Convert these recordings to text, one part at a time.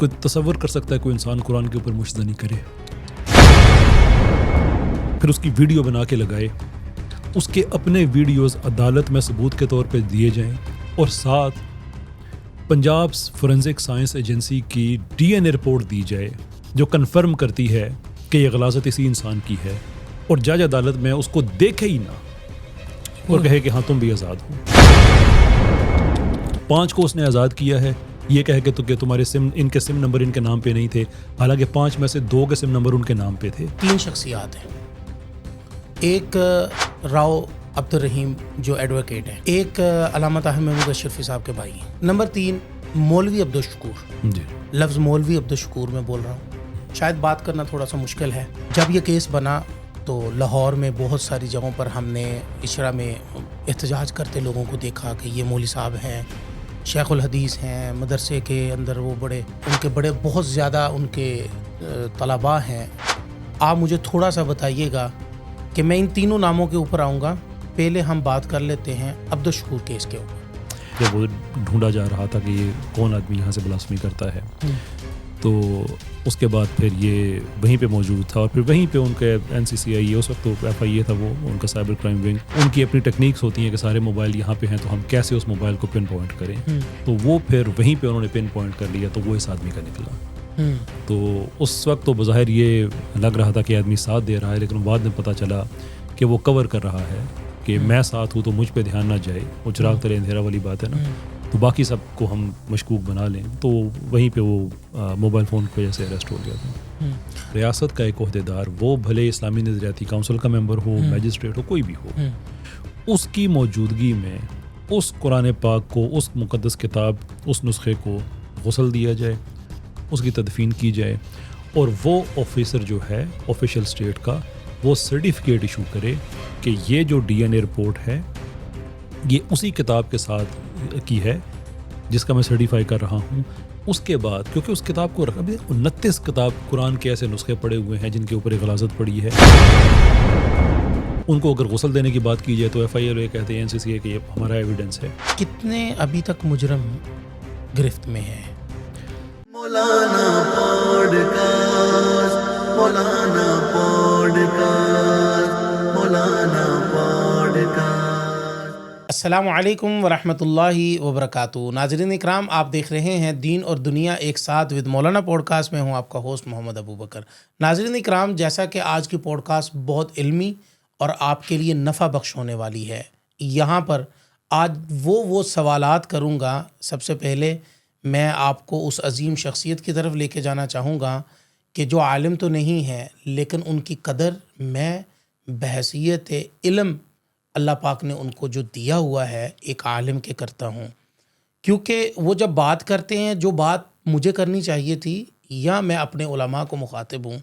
کوئی تصور کر سکتا ہے کوئی انسان قرآن کے اوپر مشتزنی کرے، پھر اس کی ویڈیو بنا کے لگائے، اس کے اپنے ویڈیوز عدالت میں ثبوت کے طور پہ دیے جائیں، اور ساتھ پنجاب فورینزک سائنس ایجنسی کی ڈی این اے رپورٹ دی جائے جو کنفرم کرتی ہے کہ یہ غلاظت اسی انسان کی ہے، اور جج عدالت میں اس کو دیکھے ہی نہ اور کہے کہ ہاں تم بھی آزاد ہو۔ 5 کو اس نے آزاد کیا ہے، یہ کہے کہ تمہارے سم، ان کے سم نمبر ان کے نام پہ نہیں تھے، حالانکہ 5 میں سے 2 کے سم نمبر ان کے نام پہ تھے۔ 3 شخصیات ہیں، ایک راؤ عبد الرحیم جو ایڈوکیٹ ہے، ایک علامہ طاہر محمود اشرفی صاحب کے بھائی ہیں، نمبر 3 مولوی عبدالشکور۔ جی، لفظ مولوی عبدالشکور میں بول رہا ہوں، شاید بات کرنا تھوڑا سا مشکل ہے۔ جب یہ کیس بنا تو لاہور میں بہت ساری جگہوں پر ہم نے اشرا میں احتجاج کرتے لوگوں کو دیکھا کہ یہ مولوی صاحب ہیں، شیخ الحدیث ہیں، مدرسے کے اندر وہ ان کے بڑے بہت زیادہ ان کے طلباء ہیں۔ آپ مجھے تھوڑا سا بتائیے گا کہ میں ان تینوں ناموں کے اوپر آؤں گا، پہلے ہم بات کر لیتے ہیں عبدالشکور کیس کے اوپر۔ جب وہ ڈھونڈا جا رہا تھا کہ یہ کون آدمی یہاں سے بلاسفمی کرتا ہے، تو اس کے بعد پھر یہ وہیں پہ موجود تھا، اور پھر وہیں پہ ان کے این سی سی آئی، اس وقت تو ایف آئی اے تھا، وہ ان کا سائبر کرائم ونگ، ان کی اپنی ٹیکنیکس ہوتی ہیں کہ سارے موبائل یہاں پہ ہیں تو ہم کیسے اس موبائل کو پن پوائنٹ کریں، تو وہ پھر وہیں پہ انہوں نے پن پوائنٹ کر لیا، تو وہ اس آدمی کا نکلا۔ تو اس وقت تو بظاہر یہ لگ رہا تھا کہ آدمی ساتھ دے رہا ہے، لیکن بعد میں پتہ چلا کہ وہ کور کر رہا ہے کہ میں ساتھ ہوں تو مجھ پہ دھیان نہ جائے، وہ چراغ تلے اندھیرا والی بات ہے نا، تو باقی سب کو ہم مشکوک بنا لیں، تو وہیں پہ وہ موبائل فون کی وجہ سے اریسٹ ہو گیا تھا۔ ریاست کا ایک عہدیدار، وہ بھلے اسلامی نظریاتی کونسل کا ممبر ہو، میجسٹریٹ ہو، کوئی بھی ہو، اس کی موجودگی میں اس قرآن پاک کو، اس مقدس کتاب، اس نسخے کو غسل دیا جائے، اس کی تدفین کی جائے، اور وہ آفیسر جو ہے آفیشیل اسٹیٹ کا، وہ سرٹیفکیٹ ایشو کرے کہ یہ جو ڈی این اے رپورٹ ہے یہ اسی کتاب کے ساتھ کی ہے جس کا میں سرٹیفائی کر رہا ہوں۔ اس کے بعد کیونکہ اس کتاب کو ابھی 29 کتاب قرآن کے ایسے نسخے پڑے ہوئے ہیں جن کے اوپر غلاظت پڑی ہے، ان کو اگر غسل دینے کی بات کی جائے تو ایف آئی اے کہتے ہیں این سی سی اے کہ یہ ہمارا ایویڈنس ہے۔ کتنے ابھی تک مجرم گرفت میں ہیں؟ مولانا پوڈکاسٹ، مولانا پوڈکاسٹ، مولانا پوڈکاسٹ۔ السلام علیکم ورحمۃ اللہ وبرکاتہ۔ ناظرین اکرام، آپ دیکھ رہے ہیں دین اور دنیا ایک ساتھ ود مولانا پوڈ کاسٹ میں ہوں آپ کا ہوسٹ محمد ابو بکر۔ ناظرین اکرام، جیسا کہ آج کی پوڈ کاسٹ بہت علمی اور آپ کے لیے نفع بخش ہونے والی ہے، یہاں پر آج وہ سوالات کروں گا۔ سب سے پہلے میں آپ کو اس عظیم شخصیت کی طرف لے کے جانا چاہوں گا کہ جو عالم تو نہیں ہے لیکن ان کی قدر میں بحیثیت علم اللہ پاک نے ان کو جو دیا ہوا ہے ایک عالم کے کرتا ہوں، کیونکہ وہ جب بات کرتے ہیں جو بات مجھے کرنی چاہیے تھی، یا میں اپنے علماء کو مخاطب ہوں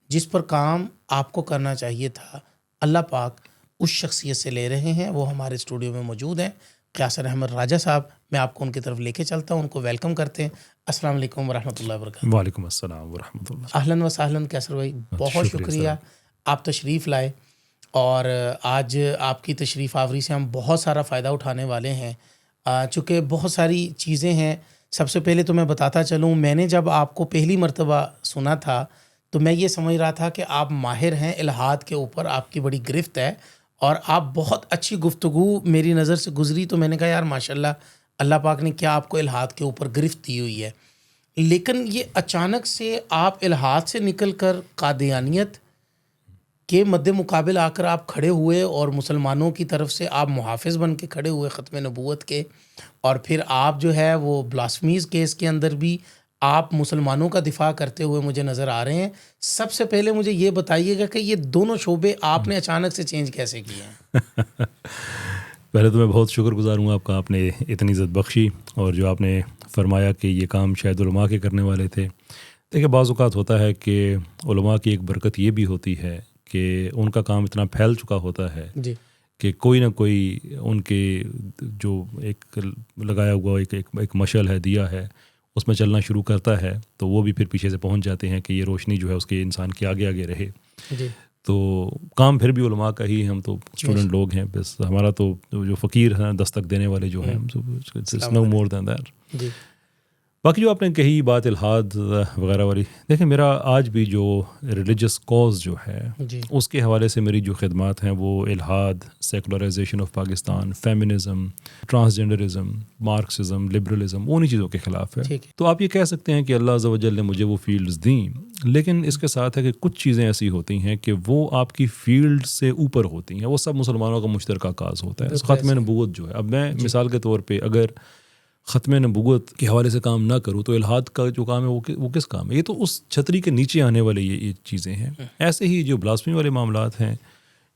جس پر کام آپ کو کرنا چاہیے تھا، اللہ پاک اس شخصیت سے لے رہے ہیں۔ وہ ہمارے اسٹوڈیو میں موجود ہیں، قیاسر احمد راجہ صاحب۔ میں آپ کو ان کی طرف لے کے چلتا ہوں، ان کو ویلکم کرتے ہیں۔ السلام علیکم ورحمۃ اللہ وبرکاتہ۔ وعلیکم السلام ورحمۃ اللہ۔ اہلاً و سہلاً قیاسر بھائی، بہت شکریہ آپ تشریف لائے، اور آج آپ کی تشریف آوری سے ہم بہت سارا فائدہ اٹھانے والے ہیں، چونکہ بہت ساری چیزیں ہیں۔ سب سے پہلے تو میں بتاتا چلوں، میں نے جب آپ کو پہلی مرتبہ سنا تھا تو میں یہ سمجھ رہا تھا کہ آپ ماہر ہیں الہاد کے اوپر، آپ کی بڑی گرفت ہے، اور آپ بہت اچھی گفتگو میری نظر سے گزری، تو میں نے کہا یار ماشاءاللہ اللہ پاک نے کیا آپ کو الہاد کے اوپر گرفت دی ہوئی ہے۔ لیکن یہ اچانک سے آپ الہاد سے نکل کر قادیانیت کے مد مقابل آ کر آپ کھڑے ہوئے، اور مسلمانوں کی طرف سے آپ محافظ بن کے کھڑے ہوئے ختم نبوت کے، اور پھر آپ جو ہے وہ بلاسفمیز کیس کے اندر بھی آپ مسلمانوں کا دفاع کرتے ہوئے مجھے نظر آ رہے ہیں۔ سب سے پہلے مجھے یہ بتائیے گا کہ یہ دونوں شعبے آپ نے اچانک سے چینج کیسے کیے ہیں؟ پہلے تو میں بہت شکر گزار ہوں آپ کا، آپ نے اتنی عزت بخشی، اور جو آپ نے فرمایا کہ یہ کام شاید علماء کے کرنے والے تھے۔ دیکھیں، بعض اوقات ہوتا ہے کہ علماء کی ایک برکت یہ بھی ہوتی ہے کہ ان کا کام اتنا پھیل چکا ہوتا ہے جی، کہ کوئی نہ کوئی ان کے جو ایک لگایا ہوا ایک مشعل ہے، دیا ہے، اس میں چلنا شروع کرتا ہے، تو وہ بھی پھر پیچھے سے پہنچ جاتے ہیں کہ یہ روشنی جو ہے اس کے انسان کے آگے آگے رہے۔ جی، تو کام پھر بھی علماء کا ہی ہے، ہم تو اسٹوڈنٹ لوگ ہیں، بس ہمارا تو جو فقیر ہیں، دستک دینے والے جو ہیں، نو مور دین دیٹ۔ جی، باقی جو آپ نے کہی بات الحاد وغیرہ والی، دیکھیں میرا آج بھی جو ریلیجس کاز جو ہے جی اس کے حوالے سے میری جو خدمات ہیں وہ الحاد، secularization of Pakistan, feminism, transgenderism, Marxism, liberalism, انہی چیزوں کے خلاف ہے. ٹھیک ہے. تو آپ یہ کہہ سکتے ہیں کہ اللہ عز و جل نے مجھے وہ فیلڈز دیں، لیکن اس کے ساتھ ہے کہ کچھ چیزیں ایسی ہوتی ہیں کہ وہ آپ کی فیلڈ سے اوپر ہوتی ہیں، وہ سب مسلمانوں کا مشترکہ کاز ہوتا ہے. ختم نبوت جو ہے، اب میں مثال کے طور پہ اگر ختم نبوت کے حوالے سے کام نہ کروں تو الحاد کا جو کام ہے وہ کس کام ہے؟ یہ تو اس چھتری کے نیچے آنے والے یہ چیزیں ہیں. ایسے ہی جو بلاسفمی والے معاملات ہیں،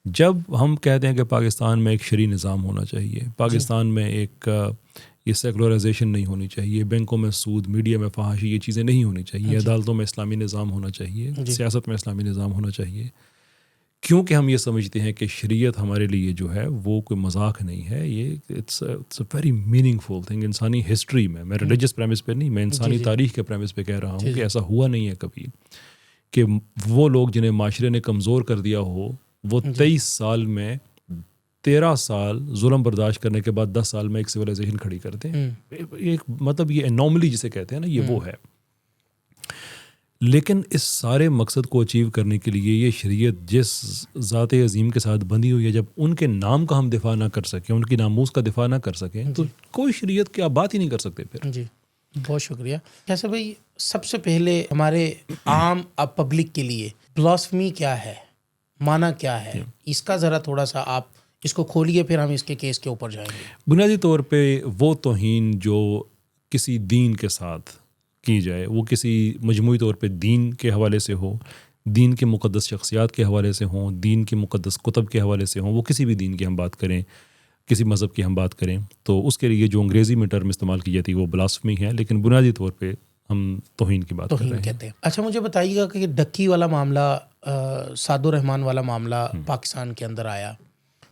جب ہم کہتے ہیں کہ پاکستان میں ایک شرعی نظام ہونا چاہیے، پاکستان میں ایک یہ سیکولرائزیشن نہیں ہونی چاہیے، بینکوں میں سود، میڈیا میں فحاشی، یہ چیزیں نہیں ہونی چاہیے، عدالتوں میں اسلامی نظام ہونا چاہیے، سیاست میں اسلامی نظام ہونا چاہیے، کیونکہ ہم یہ سمجھتے ہیں کہ شریعت ہمارے لیے جو ہے وہ کوئی مذاق نہیں ہے، یہ it's a very meaningful thing. انسانی ہسٹری میں ریلیجس پریمس پہ نہیں، میں انسانی تاریخ کے پریمس پہ کہہ رہا ہوں کہ ایسا ہوا نہیں ہے کبھی کہ وہ لوگ جنہیں معاشرے نے کمزور کر دیا ہو، وہ 23 سال میں 13 سال ظلم برداشت کرنے کے بعد 10 سال میں ایک سویلائزیشن کھڑی کرتے ہیں. ایک مطلب یہ انوملی جسے کہتے ہیں نا، یہ وہ ہے. لیکن اس سارے مقصد کو اچیو کرنے کے لیے یہ شریعت جس ذات عظیم کے ساتھ بندھی ہوئی ہے، جب ان کے نام کا ہم دفاع نہ کر سکیں، ان کی ناموس کا دفاع نہ کر سکیں، تو کوئی شریعت کی آپ بات ہی نہیں کر سکتے پھر. جی بہت شکریہ. کیسے بھائی، سب سے پہلے ہمارے عام پبلک کے لیے بلاسفمی کیا ہے، معنی کیا ہے، اس کا ذرا تھوڑا سا آپ اس کو کھولیے، پھر ہم اس کے کیس کے اوپر جائیں گے. بنیادی طور پہ وہ توہین جو کسی دین کے ساتھ کی جائے، وہ کسی مجموعی طور پہ دین کے حوالے سے ہو، دین کے مقدس شخصیات کے حوالے سے ہوں، دین کے مقدس کتب کے حوالے سے ہوں، وہ کسی بھی دین کی ہم بات کریں، کسی مذہب کی ہم بات کریں، تو اس کے لیے جو انگریزی میں ٹرم استعمال کی جاتی ہے وہ بلاسفمی ہے، لیکن بنیادی طور پہ ہم توہین کی بات کر رہے ہیں. کہتے ہیں. اچھا مجھے بتائیے گا کہ ڈکی والا معاملہ، سعد الرحمان والا معاملہ پاکستان کے اندر آیا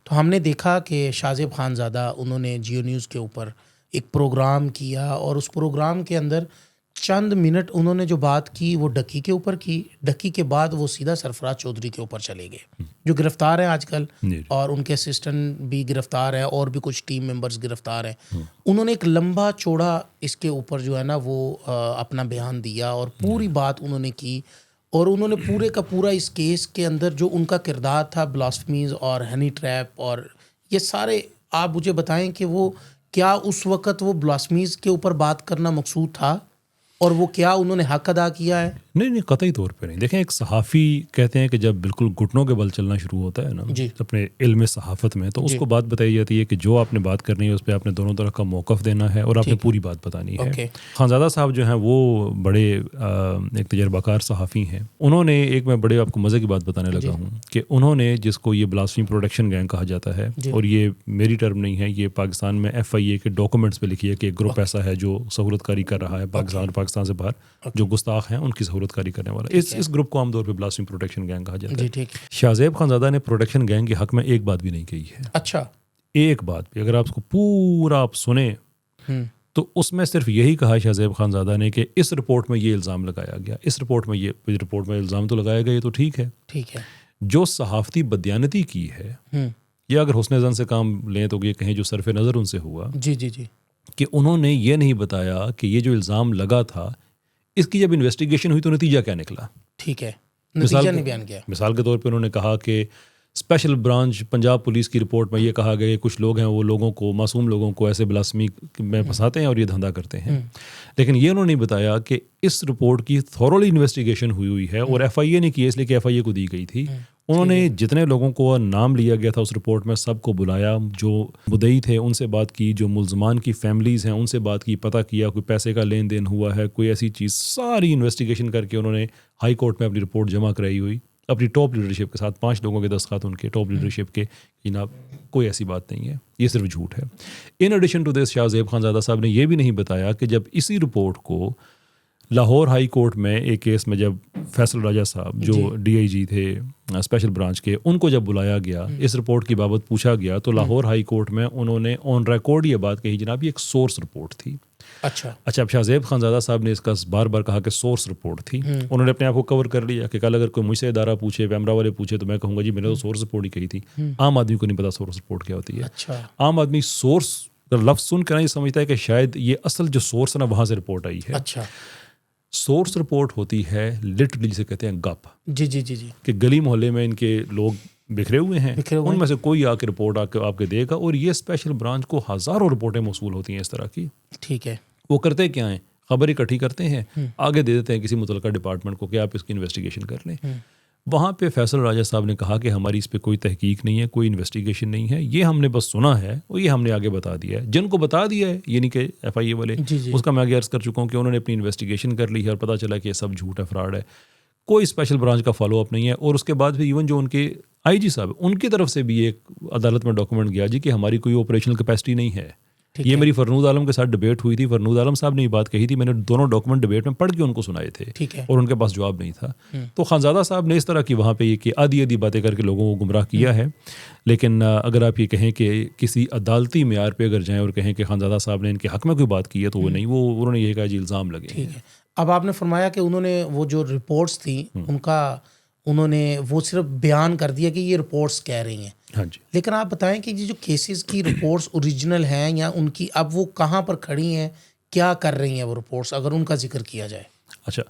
تو ہم نے دیکھا کہ شاہ زیب خان زادہ انہوں نے جیو نیوز کے اوپر ایک پروگرام کیا، اور اس پروگرام کے اندر چند منٹ انہوں نے جو بات کی وہ ڈکی کے اوپر کی. ڈکی کے بعد وہ سیدھا سرفراز چودھری کے اوپر چلے گئے جو گرفتار ہیں آج کل، اور ان کے اسسٹنٹ بھی گرفتار ہیں، اور بھی کچھ ٹیم ممبرز گرفتار ہیں. انہوں نے ایک لمبا چوڑا اس کے اوپر جو ہے نا وہ اپنا بیان دیا، اور پوری بات انہوں نے کی، اور انہوں نے پورے کا پورا اس کیس کے اندر جو ان کا کردار تھا، بلاسفمیز اور ہنی ٹریپ اور یہ سارے، آپ مجھے بتائیں کہ وہ کیا اس وقت وہ بلاسفمیز کے اوپر بات کرنا مقصود تھا، اور وہ کیا انہوں نے حق ادا کیا ہے؟ نہیں قطعی طور پہ نہیں. دیکھیں ایک صحافی کہتے ہیں کہ جب بالکل گھٹنوں کے بل چلنا شروع ہوتا ہے نا اپنے علم صحافت میں، تو اس کو بات بتائی جاتی ہے کہ جو آپ نے بات کرنی ہے اس پہ آپ نے دونوں طرح کا موقف دینا ہے، اور آپ نے پوری بات بتانی ہے. خانزادہ صاحب جو ہیں وہ بڑے ایک تجربہ کار صحافی ہیں. انہوں نے ایک، میں بڑے آپ کو مزے کی بات بتانے لگا ہوں کہ انہوں نے جس کو یہ بلاسفمی پروڈکشن گینگ کہا جاتا ہے، اور یہ میری ٹرم نہیں ہے، یہ پاکستان میں FIA کے ڈاکومنٹس پہ لکھی ہے کہ ایک گروپ ایسا ہے جو سہولت کاری کر رہا ہے پاکستان سے باہر، جو گستاخ ہیں ان کی سہولت کاری کرنے والا. اس گروپ کو عام طور پہ بلاسفمی پروٹیکشن گینگ کہا جاتا ہے. شاہ زیب خان زادہ نے پروٹیکشن گینگ کے حق میں ایک بات بھی نہیں کہی ہے. اچھا، ایک بات بھی اگر آپ اس کو پورا آپ سنیں تو اس میں صرف یہی کہا شاہ زیب خان زادہ نے کہ اس رپورٹ میں یہ الزام لگایا گیا، اس رپورٹ میں الزام تو لگایا گیا، یہ تو ٹھیک ہے. جو صحافتی بدیانتی کی ہے، یا اگر حسن زن سے کام لیں تو یہ کہیں جو صرف نظر ان سے ہوا، کہ انہوں نے یہ نہیں بتایا کہ یہ جو الزام لگا تھا اس کی جب انویسٹیگیشن ہوئی تو نتیجہ کیا نکلا. ٹھیک ہے، نتیجہ نہیں بیان کیا. مثال کے طور پہ انہوں نے کہا کہ اسپیشل برانچ پنجاب پولیس کی رپورٹ میں یہ کہا گیا کہ کچھ لوگ ہیں وہ لوگوں کو، معصوم لوگوں کو ایسے بلاسفمی میں پھنساتے ہیں اور یہ دھندا کرتے ہیں. لیکن یہ انہوں نے بتایا کہ اس رپورٹ کی تھورولی انویسٹیگیشن ہوئی ہے، اور FIA نے کی ہے، اس لیے کہ FIA کو دی گئی تھی. انہوں نے جتنے لوگوں کو نام لیا گیا تھا اس رپورٹ میں سب کو بلایا، جو مدعی تھے ان سے بات کی، جو ملزمان کی فیملیز ہیں ان سے بات کی، پتہ کیا کوئی پیسے کا لین دین ہوا ہے، کوئی ایسی چیز، ساری انویسٹیگیشن کر کے انہوں نے ہائی کورٹ میں اپنی رپورٹ جمع کرائی ہوئی اپنی ٹاپ لیڈرشپ کے ساتھ. 5 لوگوں کے دستخط ان کے ٹاپ لیڈرشپ کے، جناب کوئی ایسی بات نہیں ہے، یہ صرف جھوٹ ہے. ان ایڈیشن ٹو دس شاہ زیب خان زادہ صاحب نے یہ بھی نہیں بتایا کہ جب اسی رپورٹ کو لاہور ہائی کورٹ میں ایک کیس میں جب فیصل راجہ صاحب جو DIG تھے اسپیشل برانچ کے، ان کو جب بلایا گیا، اس رپورٹ کی بابت پوچھا گیا، تو لاہور ہائی کورٹ میں انہوں نے آن ریکارڈ یہ بات کہی، جناب یہ ایک سورس رپورٹ تھی. اچھا اب شاہ زیب خان زادہ صاحب نے اس کا بار بار کہا کہ سورس رپورٹ تھی. انہوں نے اپنے آپ کو کور کر لیا کہ کل اگر کوئی مجھ سے ادارہ پوچھے، پیمرا والے پوچھے، تو میں کہوں گا جی میں نے تو سورس رپورٹ ہی کہی تھی. عام آدمی کو نہیں پتا سورس رپورٹ کیا ہوتی ہے. عام آدمی سورس لفظ سن کر یہ سمجھتا ہے کہ شاید یہ اصل جو سورس ہے نا وہاں سے رپورٹ آئی ہے. اچھا. سورس رپورٹ ہوتی ہے لٹرلی جسے کہتے ہیں گپ. جی جی جی جی. کہ گلی محلے میں ان کے لوگ بکھرے ہوئے ہیں, ان میں سے کوئی آ کے رپورٹ آپ کے دے گا, اور یہ اسپیشل برانچ کو ہزاروں رپورٹیں موصول ہوتی ہیں اس طرح کی. ٹھیک ہے. وہ کرتے کیا ہیں, خبر اکٹھی کرتے ہیں, آگے دے دیتے ہیں کسی متعلقہ ڈپارٹمنٹ کو کہ آپ اس کی انویسٹیگیشن کر لیں. وہاں پہ فیصل راجہ صاحب نے کہا کہ ہماری اس پہ کوئی تحقیق نہیں ہے, کوئی انویسٹیگیشن نہیں ہے, یہ ہم نے بس سنا ہے اور یہ ہم نے آگے بتا دیا ہے. جن کو بتا دیا ہے یعنی کہ ایف آئی اے والے, اس کا میں آگے عرض کر چکا ہوں کہ انہوں نے اپنی انویسٹیگیشن کر لی ہے اور پتہ چلا کہ یہ سب جھوٹ ہے, فراڈ ہے. کوئی اسپیشل برانچ کا فالو اپ نہیں ہے. اور اس کے بعد بھی ایون جو ان کے آئی جی صاحب, ان کی طرف سے بھی ایک عدالت میں ڈاکومنٹ گیا جی کہ ہماری کوئی آپریشنل کیپیسٹی نہیں ہے. یہ میری فرنود عالم کے ساتھ ڈبیٹ ہوئی تھی, فرنود عالم صاحب نے یہ بات کہی تھی, میں نے دونوں ڈاکومنٹ ڈبیٹ میں پڑھ کے ان کو سنائے تھے اور ان کے پاس جواب نہیں تھا. تو خانزادہ صاحب نے اس طرح کی وہاں پہ یہ کہ آدھی باتیں کر کے لوگوں کو گمراہ کیا ہے. لیکن اگر آپ یہ کہیں کہ کسی عدالتی معیار پہ اگر جائیں اور کہیں کہ خانزادہ صاحب نے ان کے حق میں کوئی بات کی ہے تو وہ نہیں, وہ انہوں نے یہ کہا جی الزام لگے. ٹھیک ہے. اب آپ نے فرمایا کہ انہوں نے وہ جو رپورٹس تھیں ان کا انہوں نے وہ صرف بیان کر دیا کہ یہ رپورٹس کہہ رہی ہیں. ہاں جی. لیکن آپ بتائیں کہ یہ جو کیسز کی رپورٹس اوریجنل ہیں یا ان کی اب وہ کہاں پر کھڑی ہیں, کیا کر رہی ہیں وہ رپورٹس, اگر ان کا ذکر کیا جائے. اچھا,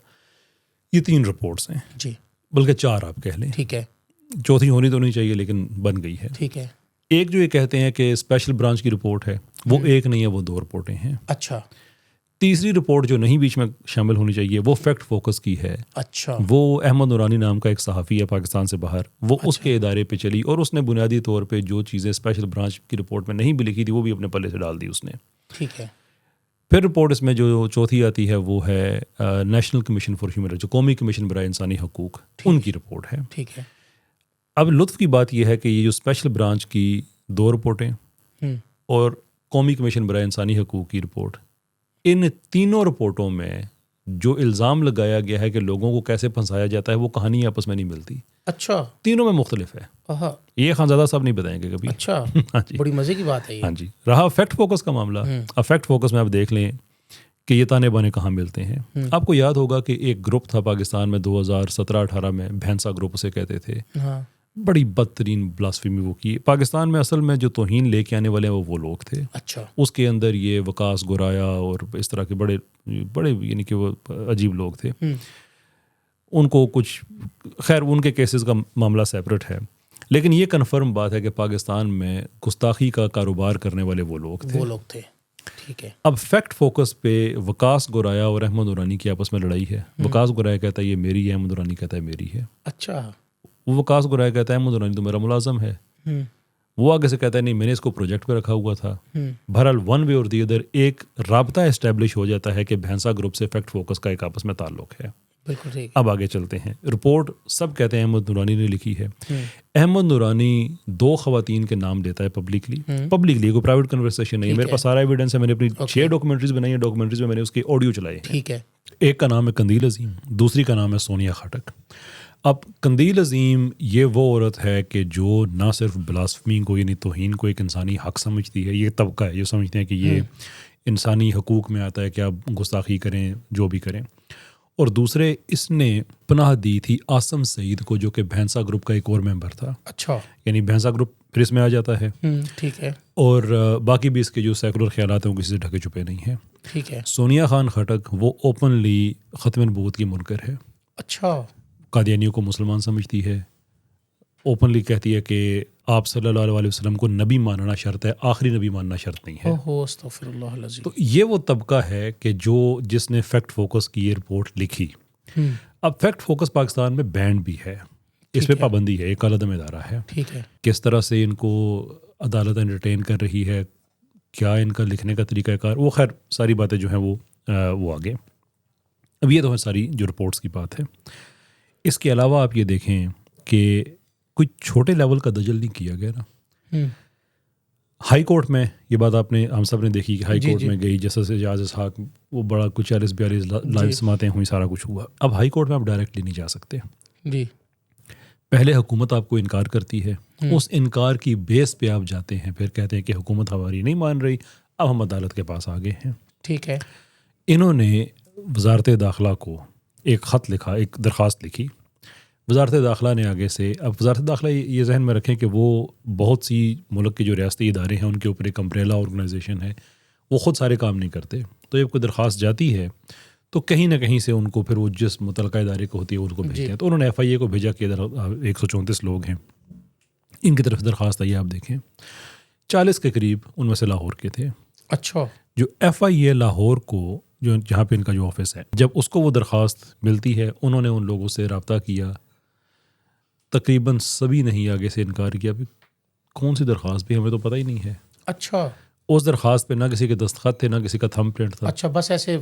یہ 3 رپورٹس ہیں جی, بلکہ 4 آپ کہہ لیں. ٹھیک ہے. چوتھی ہونی تو نہیں چاہیے لیکن بن گئی ہے. ٹھیک ہے. ایک جو یہ کہتے ہیں کہ اسپیشل برانچ کی رپورٹ ہے, وہ ایک نہیں ہے, وہ 2 رپورٹیں ہیں. اچھا. تیسری رپورٹ جو نہیں بیچ میں شامل ہونی چاہیے وہ فیکٹ فوکس کی ہے. اچھا. وہ احمد نورانی نام کا ایک صحافی ہے پاکستان سے باہر, وہ اس کے ادارے پہ چلی اور اس نے بنیادی طور پہ جو چیزیں اسپیشل برانچ کی رپورٹ میں نہیں بھی لکھی تھی وہ بھی اپنے پلے سے ڈال دی اس نے. ٹھیک ہے. پھر رپورٹ اس میں جو چوتھی آتی ہے وہ ہے national commission for human rights, جو قومی کمیشن برائے انسانی حقوق, ان کی رپورٹ ہے. ٹھیک ہے. اب لطف کی بات یہ ہے کہ یہ جو اسپیشل برانچ کی 2 رپورٹیں اور قومی کمیشن برائے انسانی حقوق کی رپورٹ, ان تینوں رپورٹوں میں جو الزام لگایا گیا ہے کہ لوگوں کو کیسے پھنسایا جاتا ہے وہ کہانی آپس میں نہیں ملتی. اچھا. تینوں میں مختلف ہے. یہ خانزادہ صاحب نہیں بتائیں گے کبھی. اچھا. ہاں جی, بڑی مزے کی بات ہے یہ. ہاں جی. رہا فیکٹ فوکس کا معاملہ, اب فیکٹ فوکس میں آپ دیکھ لیں کہ یہ تانے بانے کہاں ملتے ہیں. آپ کو یاد ہوگا کہ ایک گروپ تھا پاکستان میں 2017-18 میں, بھینسا گروپ اسے کہتے تھے. بڑی بدترین بلاسفیمی وہ کی پاکستان میں. اصل میں جو توہین لے کے آنے والے ہیں وہ لوگ تھے. اچھا. اس کے اندر یہ وکاس گورایا اور اس طرح کے بڑے بڑے یعنی کہ وہ عجیب لوگ تھے. ان کو کچھ خیر ان کے کیسز کا معاملہ سیپریٹ ہے, لیکن یہ کنفرم بات ہے کہ پاکستان میں گستاخی کا کاروبار کرنے والے وہ لوگ تھے. ٹھیک ہے. اب فیکٹ فوکس پہ وکاس گورایا اور احمد نورانی کی آپس میں لڑائی ہے. وکاس گورایا کہتا ہے یہ میری ہے, احمد نورانی کہتا ہے میری ہے. اچھا. وہ وکاس گورایا کہتا ہے احمد نورانی تو میرا ملازم ہے. وہ آگے سے کہتا ہے نہیں میں نے اس کو پروجیکٹ پہ رکھا ہوا تھا. بہرحال ون وے اور دی ادر ایک رابطہ اسٹیبلش ہو جاتا ہے کہ بھینسا گروپ سے فیکٹ فوکس کا ایک آپس میں تعلق ہے. بالکل ٹھیک. اب آگے چلتے ہیں. رپورٹ سب کہتے ہیں احمد نورانی نے لکھی ہے. احمد نورانی 2 خواتین کے نام دیتا ہے پبلکلی, کوئی پرائیویٹ کنورسیشن نہیں ہے. میرے پاس سارا ایویڈنس ہے, میں نے اپنی 6 ڈاکومنٹریز بنائی ہیں, ڈاکومنٹریز میں میں نے اس کے آڈیو چلائے ہیں. ٹھیک ہے. ایک کا نام ہے قندیل عظیم, دوسری کا نام ہے سونیا خاٹک. اب قندیل عظیم یہ وہ عورت ہے کہ جو نہ صرف بلاسفمی کو یعنی توہین کو ایک انسانی حق سمجھتی ہے, یہ طبقہ ہے جو سمجھتے ہیں کہ یہ انسانی حقوق میں آتا ہے کہ آپ گستاخی کریں جو بھی کریں. اور دوسرے اس نے پناہ دی تھی عاصم سعید کو جو کہ بھینسا گروپ کا ایک اور ممبر تھا. اچھا. یعنی بھینسا گروپ پھر اس میں آ جاتا ہے. ٹھیک ہے. اور باقی بھی اس کے جو سیکولر خیالات ہیں وہ کسی سے ڈھکے چھپے نہیں ہیں. ٹھیک ہے. سونیا خان خٹک وہ اوپنلی ختم نبوت کی منکر ہے. اچھا. قادیانیوں کو مسلمان سمجھتی ہے, اوپنلی کہتی ہے کہ آپ صلی اللہ علیہ وسلم کو نبی ماننا شرط ہے, آخری نبی ماننا شرط نہیں ہے. استغفر اللہ العظیم. تو یہ وہ طبقہ ہے کہ جس نے فیکٹ فوکس کی یہ رپورٹ لکھی. اب فیکٹ فوکس پاکستان میں بینڈ بھی ہے, اس پہ پابندی ہے, ایک علیحدہ ادارہ ہے. ٹھیک ہے. کس طرح سے ان کو عدالت انٹرٹین کر رہی ہے, کیا ان کا لکھنے کا طریقہ کار, وہ خیر ساری باتیں جو ہیں وہ آگے. اب یہ تو ہے ساری جو رپورٹس کی بات ہے. اس کے علاوہ آپ یہ دیکھیں کہ کوئی چھوٹے لیول کا دجل نہیں کیا گیا نا. ہائی کورٹ میں یہ بات ہم سب نے دیکھی کہ ہائی کورٹ میں گئی جسٹس اعجاز اسحاق, وہ بڑا کچھ 40-42 لائیو سماعتیں ہوئی, سارا کچھ ہوا. اب ہائی کورٹ میں آپ ڈائریکٹلی نہیں جا سکتے. جی. پہلے حکومت آپ کو انکار کرتی ہے, اس انکار کی بیس پہ آپ جاتے ہیں, پھر کہتے ہیں کہ حکومت ہماری نہیں مان رہی, اب ہم عدالت کے پاس آ گئے ہیں. ٹھیک ہے. انہوں نے وزارت داخلہ کو ایک خط لکھا, ایک درخواست لکھی. وزارت داخلہ نے آگے سے، اب وزارت داخلہ یہ ذہن میں رکھیں کہ وہ بہت سی ملک کے جو ریاستی ادارے ہیں ان کے اوپر ایک امبریلا آرگنائزیشن ہے، وہ خود سارے کام نہیں کرتے. تو جب کوئی درخواست جاتی ہے تو کہیں نہ کہیں سے ان کو پھر وہ جس متعلقہ ادارے کو ہوتی ہے ان کو بھیجتے ہیں. تو انہوں نے FIA کو بھیجا کہ 134 لوگ ہیں ان کی طرف درخواست آئی. آپ دیکھیں 40 کے قریب ان میں سے لاہور کے تھے. اچھا. جو FIA لاہور کو جو جہاں پہ ان کا جو آفس ہے، جب اس کو وہ درخواست ملتی ہے انہوں نے ان لوگوں سے رابطہ کیا، تقریباً سبھی نہیں آگے سے انکار کیا. کون سی درخواست بھی ہمیں تو پتہ ہی نہیں ہے. اچھا. اس درخواست پہ نہ کسی کے دستخط تھے نہ کسی کا تھم پرنٹ تھا. اچھا بس ایسے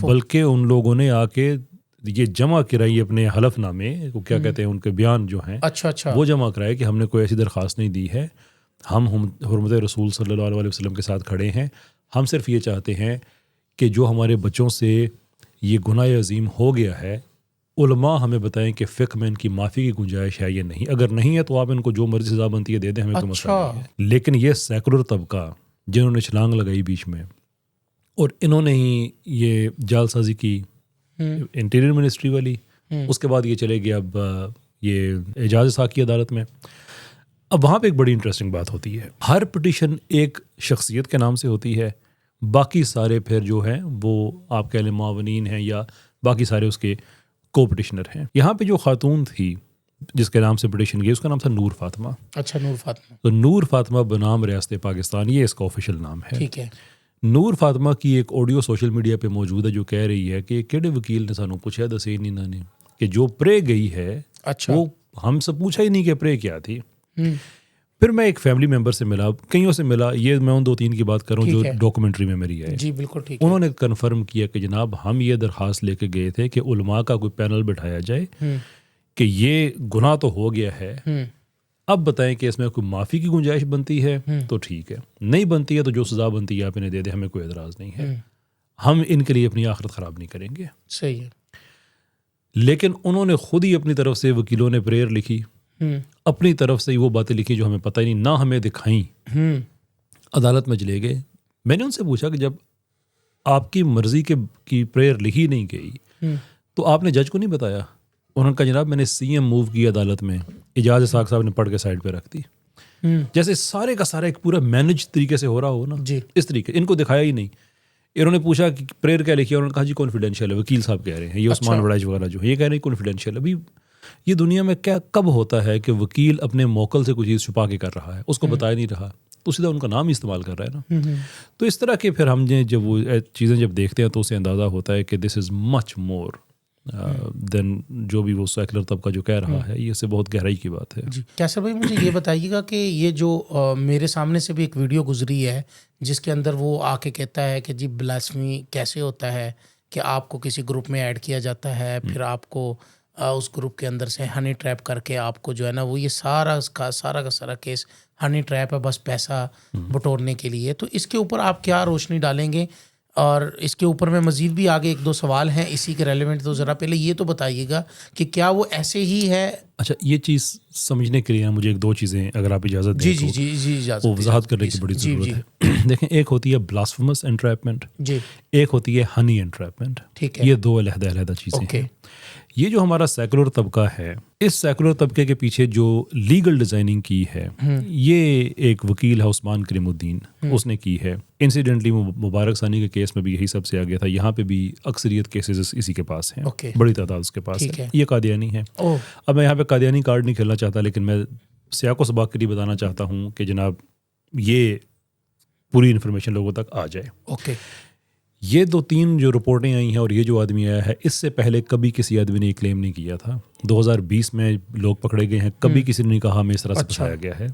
بلکہ ان لوگوں نے آ کے یہ جمع کرائی اپنے حلف نامے کو کیا کہتے ہیں ان کے بیان جو ہیں، اچھا وہ جمع کرائے کہ ہم نے کوئی ایسی درخواست نہیں دی ہے، ہم حرمت رسول صلی اللہ علیہ وسلم کے ساتھ کھڑے ہیں، ہم صرف یہ چاہتے ہیں کہ جو ہمارے بچوں سے یہ گناہ عظیم ہو گیا ہے علماء ہمیں بتائیں کہ فقہ میں ان کی معافی کی گنجائش ہے یا نہیں. اگر نہیں ہے تو آپ ان کو جو مرضی سزا بنتی ہے دے دیں، ہمیں کوئی مسئلہ نہیں ہے. لیکن یہ سیکولر طبقہ جنہوں نے چھلانگ لگائی بیچ میں اور انہوں نے ہی یہ جال سازی کی انٹیریئر منسٹری والی، اس کے بعد یہ چلے گئے اب یہ اعجاز ساقی عدالت میں. اب وہاں پہ ایک بڑی انٹرسٹنگ بات ہوتی ہے، ہر پٹیشن ایک شخصیت کے نام سے ہوتی ہے، باقی سارے پھر جو ہیں وہ آپ کہہ لیں معاونین ہیں یا باقی سارے اس کے کو پٹیشنر ہیں. یہاں پہ جو خاتون تھی جس کے نام سے پٹیشن گئی اس کا نام تھا نور فاطمہ. اچھا نور فاطمہ. تو نور فاطمہ بنام ریاست پاکستان یہ اس کا آفیشیل نام ہے. ٹھیک ہے. نور فاطمہ کی ایک آڈیو سوشل میڈیا پہ موجود ہے جو کہہ رہی ہے کہ کہڑے وکیل نے سانوں پوچھا دسے نہیں انہوں نے کہ جو پرے گئی ہے وہ ہم سے پوچھا ہی نہیں کہ پرے کیا تھی. پھر میں ایک فیملی ممبر سے ملا، کئیوں سے ملا، یہ میں ان 2-3 کی بات کروں جو ڈاکومنٹری میں میری ہے. جی بالکل ٹھیک. انہوں نے کنفرم کیا کہ جناب ہم یہ درخواست لے کے گئے تھے کہ علماء کا کوئی پینل بٹھایا جائے کہ یہ گناہ تو ہو گیا ہے، اب بتائیں کہ اس میں کوئی معافی کی گنجائش بنتی ہے تو ٹھیک ہے، نہیں بنتی ہے تو جو سزا بنتی ہے آپ انہیں دے دیں، ہمیں کوئی اعتراض نہیں ہے، ہم ان کے لیے اپنی آخرت خراب نہیں کریں گے. صحیح ہے. لیکن انہوں نے خود ہی اپنی طرف سے وکیلوں نے پریئر لکھی، اپنی طرف سے وہ باتیں لکھی جو ہمیں پتہ ہی نہیں، نہ ہمیں دکھائیں، عدالت میں چلے گئے. میں نے ان سے پوچھا کہ جب آپ کی مرضی کی پریئر لکھی نہیں گئی تو آپ نے جج کو نہیں بتایا؟ انہوں نے کہا جناب میں نے CM موو کی عدالت میں، اعجاز ساق صاحب نے پڑھ کے سائڈ پہ رکھ دی. جیسے سارے کا سارا ایک پورا مینج طریقے سے ہو رہا ہو نا، اس طریقے ان کو دکھایا ہی نہیں. انہوں نے پوچھا کہ پریئر کیا لکھی ہے، انہوں نے کہا جی کانفیڈینشیل ہے، وکیل صاحب کہہ رہے ہیں، یہ عثمان وڑائچ وغیرہ جو ہے یہ کہہ رہے ہیں کانفیڈینشیل. ابھی یہ دنیا میں کیا کب ہوتا ہے کہ وکیل اپنے موکل سے کوئی چیز چھپا کے کر رہا ہے، اس کو بتایا نہیں رہا تو سیدھا ان کا نام استعمال کر رہا ہے نا. تو اس طرح کے پھر ہم جب وہ چیزیں جب دیکھتے ہیں تو اسے اندازہ ہوتا ہے کہ دس از مچ مور دین جو بھی وہ سیکولر طبقہ جو کہہ رہا ہے، یہ سے بہت گہرائی کی بات ہے. جی کیسر بھائی مجھے یہ بتائیے گا کہ یہ جو میرے سامنے سے بھی ایک ویڈیو گزری ہے جس کے اندر وہ آ کے کہتا ہے کہ جی بلاسفمی کیسے ہوتا ہے کہ آپ کو کسی گروپ میں ایڈ کیا جاتا ہے، پھر آپ کو اس گروپ کے اندر سے ہنی ٹریپ کر کے آپ کو جو ہے نا وہ یہ سارا کا سارا کیس ہنی ٹریپ ہے، بس پیسہ بٹورنے کے لیے. تو اس کے اوپر آپ کیا روشنی ڈالیں گے؟ اور اس کے اوپر میں مزید بھی آگے 1-2 سوال ہیں اسی کے ریلیونٹ، تو ذرا پہلے یہ تو بتائیے گا کہ کیا وہ ایسے ہی ہے؟ اچھا یہ چیز سمجھنے کے لیے مجھے 1-2 چیزیں اگر آپ اجازت دیں جی وہ وضاحت کرنے کی بڑی ضرورت ہے. دیکھیں ایک ہوتی ہے بلاسفیمس انٹریپمنٹ، ایک ہوتی ہے ہنی انٹریپمنٹ. ٹھیک ہے، یہ 2 علیحدہ چیزیں ہیں. یہ جو ہمارا سیکولر طبقہ ہے، اس سیکولر طبقے کے پیچھے جو لیگل ڈیزائننگ کی ہے یہ ایک وکیل ہے عثمان کریم الدین، اس نے کی ہے. انسیڈنٹلی مبارک ثانی کے کیس میں بھی یہی سب سے آگے تھا، یہاں پہ بھی اکثریت کیسز اسی کے پاس ہیں، بڑی تعداد اس کے پاس ہے. یہ قادیانی ہے. اب میں یہاں پہ قادیانی کارڈ نہیں کھیلنا چاہتا، لیکن میں سیاق و سباق کے لیے بتانا چاہتا ہوں کہ جناب یہ پوری انفارمیشن لوگوں تک آ جائے. یہ 2-3 جو رپورٹیں آئی ہیں اور یہ جو آدمی آیا ہے، اس سے پہلے کبھی کسی آدمی نے یہ کلیم نہیں کیا تھا. 2020 میں لوگ پکڑے گئے ہیں، کبھی کسی نے نہیں کہا ہمیں اس طرح سے پھنسایا گیا ہے.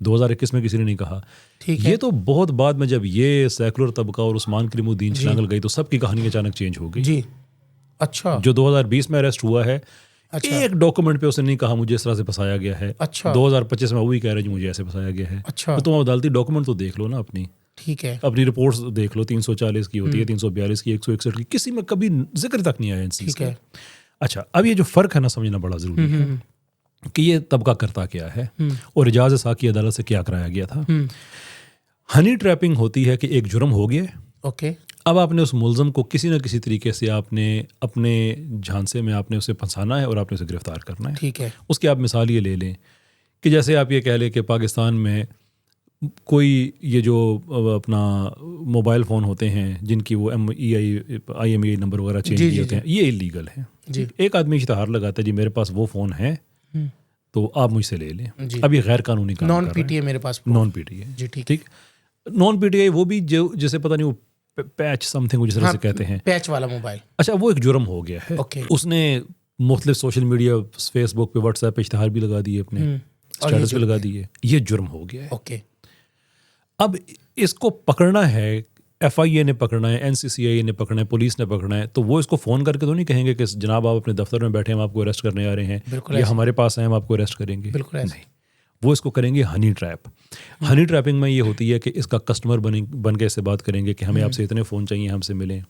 2021 میں کسی نے نہیں کہا. یہ تو بہت بعد میں جب یہ سیکولر طبقہ اور عثمان کریم الدین چھلانگ گئی تو سب کی کہانی اچانک چینج ہو گئی. اچھا جو 2020 میں اریسٹ ہوا ہے، ایک ڈاکومنٹ پہ اس نے نہیں کہا مجھے اس طرح سے پھنسایا گیا ہے. 2025 میں وہی کہہ رہے ہیں مجھے ایسے پھنسایا گیا ہے. تو تم عدالتی ڈاکومنٹ تو دیکھ لو نا اپنی، ٹھیک ہے، اپنی رپورٹس دیکھ لو، 340 کی ہوتی ہے، 342 کی، 161 کی، کسی میں کبھی ذکر تک نہیں آیا ان چیز کا. اچھا اب یہ جو فرق ہے نا سمجھنا بڑا ضروری ہے کہ یہ طبقہ کرتا کیا ہے اور اعجاز ساقی عدالت سے کیا کرایا گیا تھا. ہنی ٹریپنگ ہوتی ہے کہ ایک جرم ہو گیا، اب آپ نے اس ملزم کو کسی نہ کسی طریقے سے آپ نے اپنے جھانسے میں آپ نے اسے پھنسانا ہے اور آپ نے اسے گرفتار کرنا ہے. ٹھیک ہے. اس کی آپ مثال یہ لے لیں کہ جیسے آپ یہ کہہ لیں کہ پاکستان میں کوئی یہ جو اپنا موبائل فون ہوتے ہیں جن کی وہ IMEI نمبر وغیرہ چینج کیے ہوتے ہیں, یہ اللیگل ہیں. ایک آدمی اشتہار لگاتا ہے جی میرے پاس وہ فون ہے تو آپ مجھ سے لے لیں. اب یہ غیر قانونی کام نان پی ٹی اے میرے پاس, نان پی ٹی اے. جی ٹھیک. نان پی ٹی اے وہ بھی جو جسے پتہ نہیں وہ پیچ سم تھنگ جس طرح سے کہتے ہیں, پیچ والا موبائل. اچھا وہ ایک جرم ہو گیا ہے. اس نے مختلف سوشل میڈیا فیس بک پہ واٹس ایپ پہ اشتہار بھی لگا دیے, اپنے اسٹیٹس پہ لگا دیے, یہ جرم ہو گیا ہے. اوکے. اب اس کو پکڑنا ہے, FIA نے پکڑنا ہے, NCCI نے پکڑنا ہے, پولیس نے پکڑنا ہے, تو وہ اس کو فون کر کے تو نہیں کہیں گے کہ جناب آپ اپنے دفتر میں بیٹھے ہم آپ کو اریسٹ کرنے آ رہے ہیں یا ہمارے پاس ہیں ہم آپ کو اریسٹ کریں گے. نہیں, وہ اس کو کریں گے ہنی ٹریپ. ہنی ٹریپنگ میں یہ ہوتی ہے کہ اس کا کسٹمر بن کے اس سے بات کریں گے کہ ہمیں آپ سے اتنے فون چاہیے, ہم سے ملیں,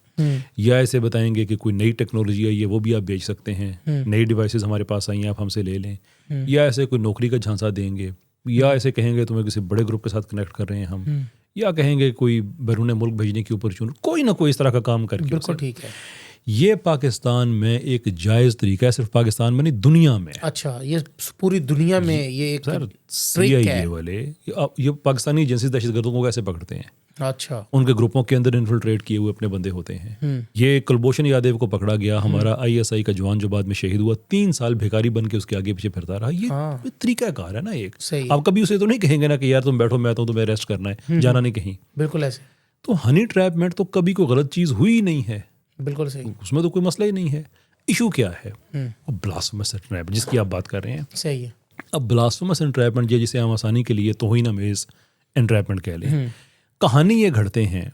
یا ایسے بتائیں گے کہ کوئی نئی ٹیکنالوجی آئی ہے وہ بھی آپ بیچ سکتے ہیں, نئی ڈیوائسز ہمارے پاس آئی ہیں آپ ہم سے لے لیں, یا ایسے کوئی نوکری کا جھانسا دیں گے, یا ایسے کہیں گے تمہیں کسی بڑے گروپ کے ساتھ کنیکٹ کر رہے ہیں ہم, یا کہیں گے کوئی بیرون ملک بھیجنے کی اپرچونٹی, کوئی نہ کوئی اس طرح کا کام کر کے. بالکل ٹھیک ہے. یہ پاکستان میں ایک جائز طریقہ ہے, صرف پاکستان میں نہیں دنیا میں. اچھا, یہ پوری دنیا میں یہ ایک CIA والے یہ پاکستانی ایجنسیز دہشت گردوں کو کیسے پکڑتے ہیں. اچھا, ان کے گروپوں کے اندر انفلٹریٹ کیے ہوئے اپنے بندے ہوتے ہیں. یہ کلبھوشن یادیو کو پکڑا گیا, ہمارا ISI کا جوان جو بعد میں شہید ہوا, 3 سال بھیکاری بن کے اس کے آگے پیچھے پھرتا رہا. یہ طریقہ کار ہے نا ایک. آپ کبھی اسے تو نہیں کہیں گے نا کہ یار تم بیٹھو میں تو تمہیں ریسٹ کرنا ہے, جانا نہیں کہیں. بالکل ایسے. تو ہنی ٹریپمنٹ تو کبھی کوئی غلط چیز ہوئی نہیں ہے. بالکل صحیح. اس میں تو کوئی مسئلہ ہی نہیں ہے. ایشو کیا ہے, بلاسفیمس انٹریپمنٹ جس کی آپ بات کر رہے ہیں. صحیح ہے. اب بلاسفیمس انٹریپمنٹ یہ جسے ہم آسانی کے لیے توہین آمیز انٹریپمنٹ کہہ لیں. کہانی یہ گھڑتے ہیں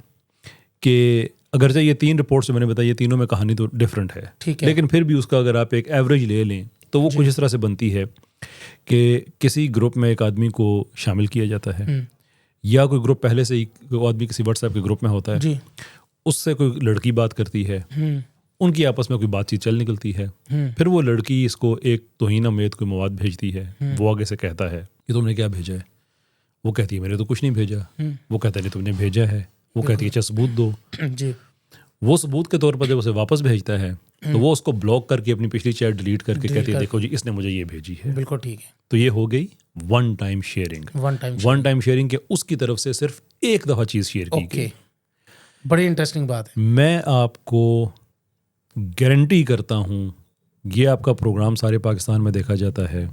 کہ اگرچہ یہ 3 رپورٹس جو میں نے بتائی, یہ تینوں میں کہانی تو ڈفرینٹ ہے, لیکن پھر بھی اس کا اگر آپ ایک ایوریج لے لیں تو وہ کچھ اس طرح سے بنتی ہے کہ کسی گروپ میں ایک آدمی کو شامل کیا جاتا ہے, یا کوئی گروپ پہلے سے ہی آدمی کسی واٹس ایپ کے گروپ میں ہوتا ہے, اس سے کوئی لڑکی بات کرتی ہے, ان کی آپس میں کوئی بات چیت چل نکلتی ہے, پھر وہ لڑکی اس کو ایک توہین آمیز کوئی مواد بھیجتی ہے, وہ آگے سے کہتا ہے کہ تم نے کیا بھیجا ہے, وہ کہتی ہے میں نے تو کچھ نہیں بھیجا, وہ کہتا ہے تم نے بھیجا ہے, وہ کہتی ہے اچھا ثبوت دو. وہ ثبوت کے طور پر جب اسے واپس بھیجتا ہے تو وہ اس کو بلاک کر کے اپنی پچھلی چیٹ ڈیلیٹ کر کے کہتی ہے دیکھو جی اس نے مجھے یہ بھیجی ہے. بالکل ٹھیک ہے. تو یہ ہو گئی ون ٹائم شیئرنگ کے اس کی طرف سے صرف ایک دفعہ چیز شیئر کی گئی. بڑی انٹرسٹنگ بات ہے. میں آپ کو گارنٹی کرتا ہوں یہ آپ کا پروگرام سارے پاکستان میں دیکھا جاتا ہے,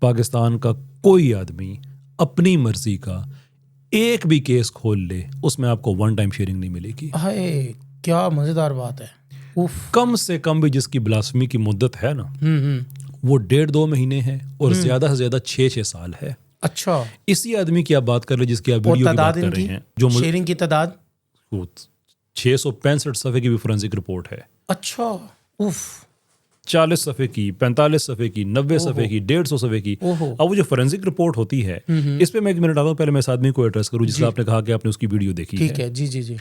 پاکستان کا کوئی آدمی اپنی مرضی کا ایک بھی کیس کھول لے اس میں آپ کو ون ٹائم شیئرنگ نہیں ملے گی. کیا مزیدار بات ہے. کم سے کم بھی جس کی بلاسفمی کی مدت ہے نا وہ 1.5-2 مہینے ہے اور زیادہ سے زیادہ 6 سال ہے. اچھا, اسی آدمی کی آپ بات کر رہے جس کی آپ ویڈیو کی بات کر رہے ہیں, جو شیئرنگ کی تعداد 665 صفحے کی بھی فورینسک رپورٹ ہے. اچھا, 40 صفحے کی, 45 صفحے کی, 90 صفحے کی, 150 صفحے کی. اب وہ جو فورینسک رپورٹ ہوتی ہے اس پہ میں 1 منٹ آتا ہوں, پہلے میں اس آدمی کو ایڈریس کروں جس کا آپ نے کہا کہ آپ نے اس کی ویڈیو دیکھی ہے. ٹھیک ہے, جی جی جی.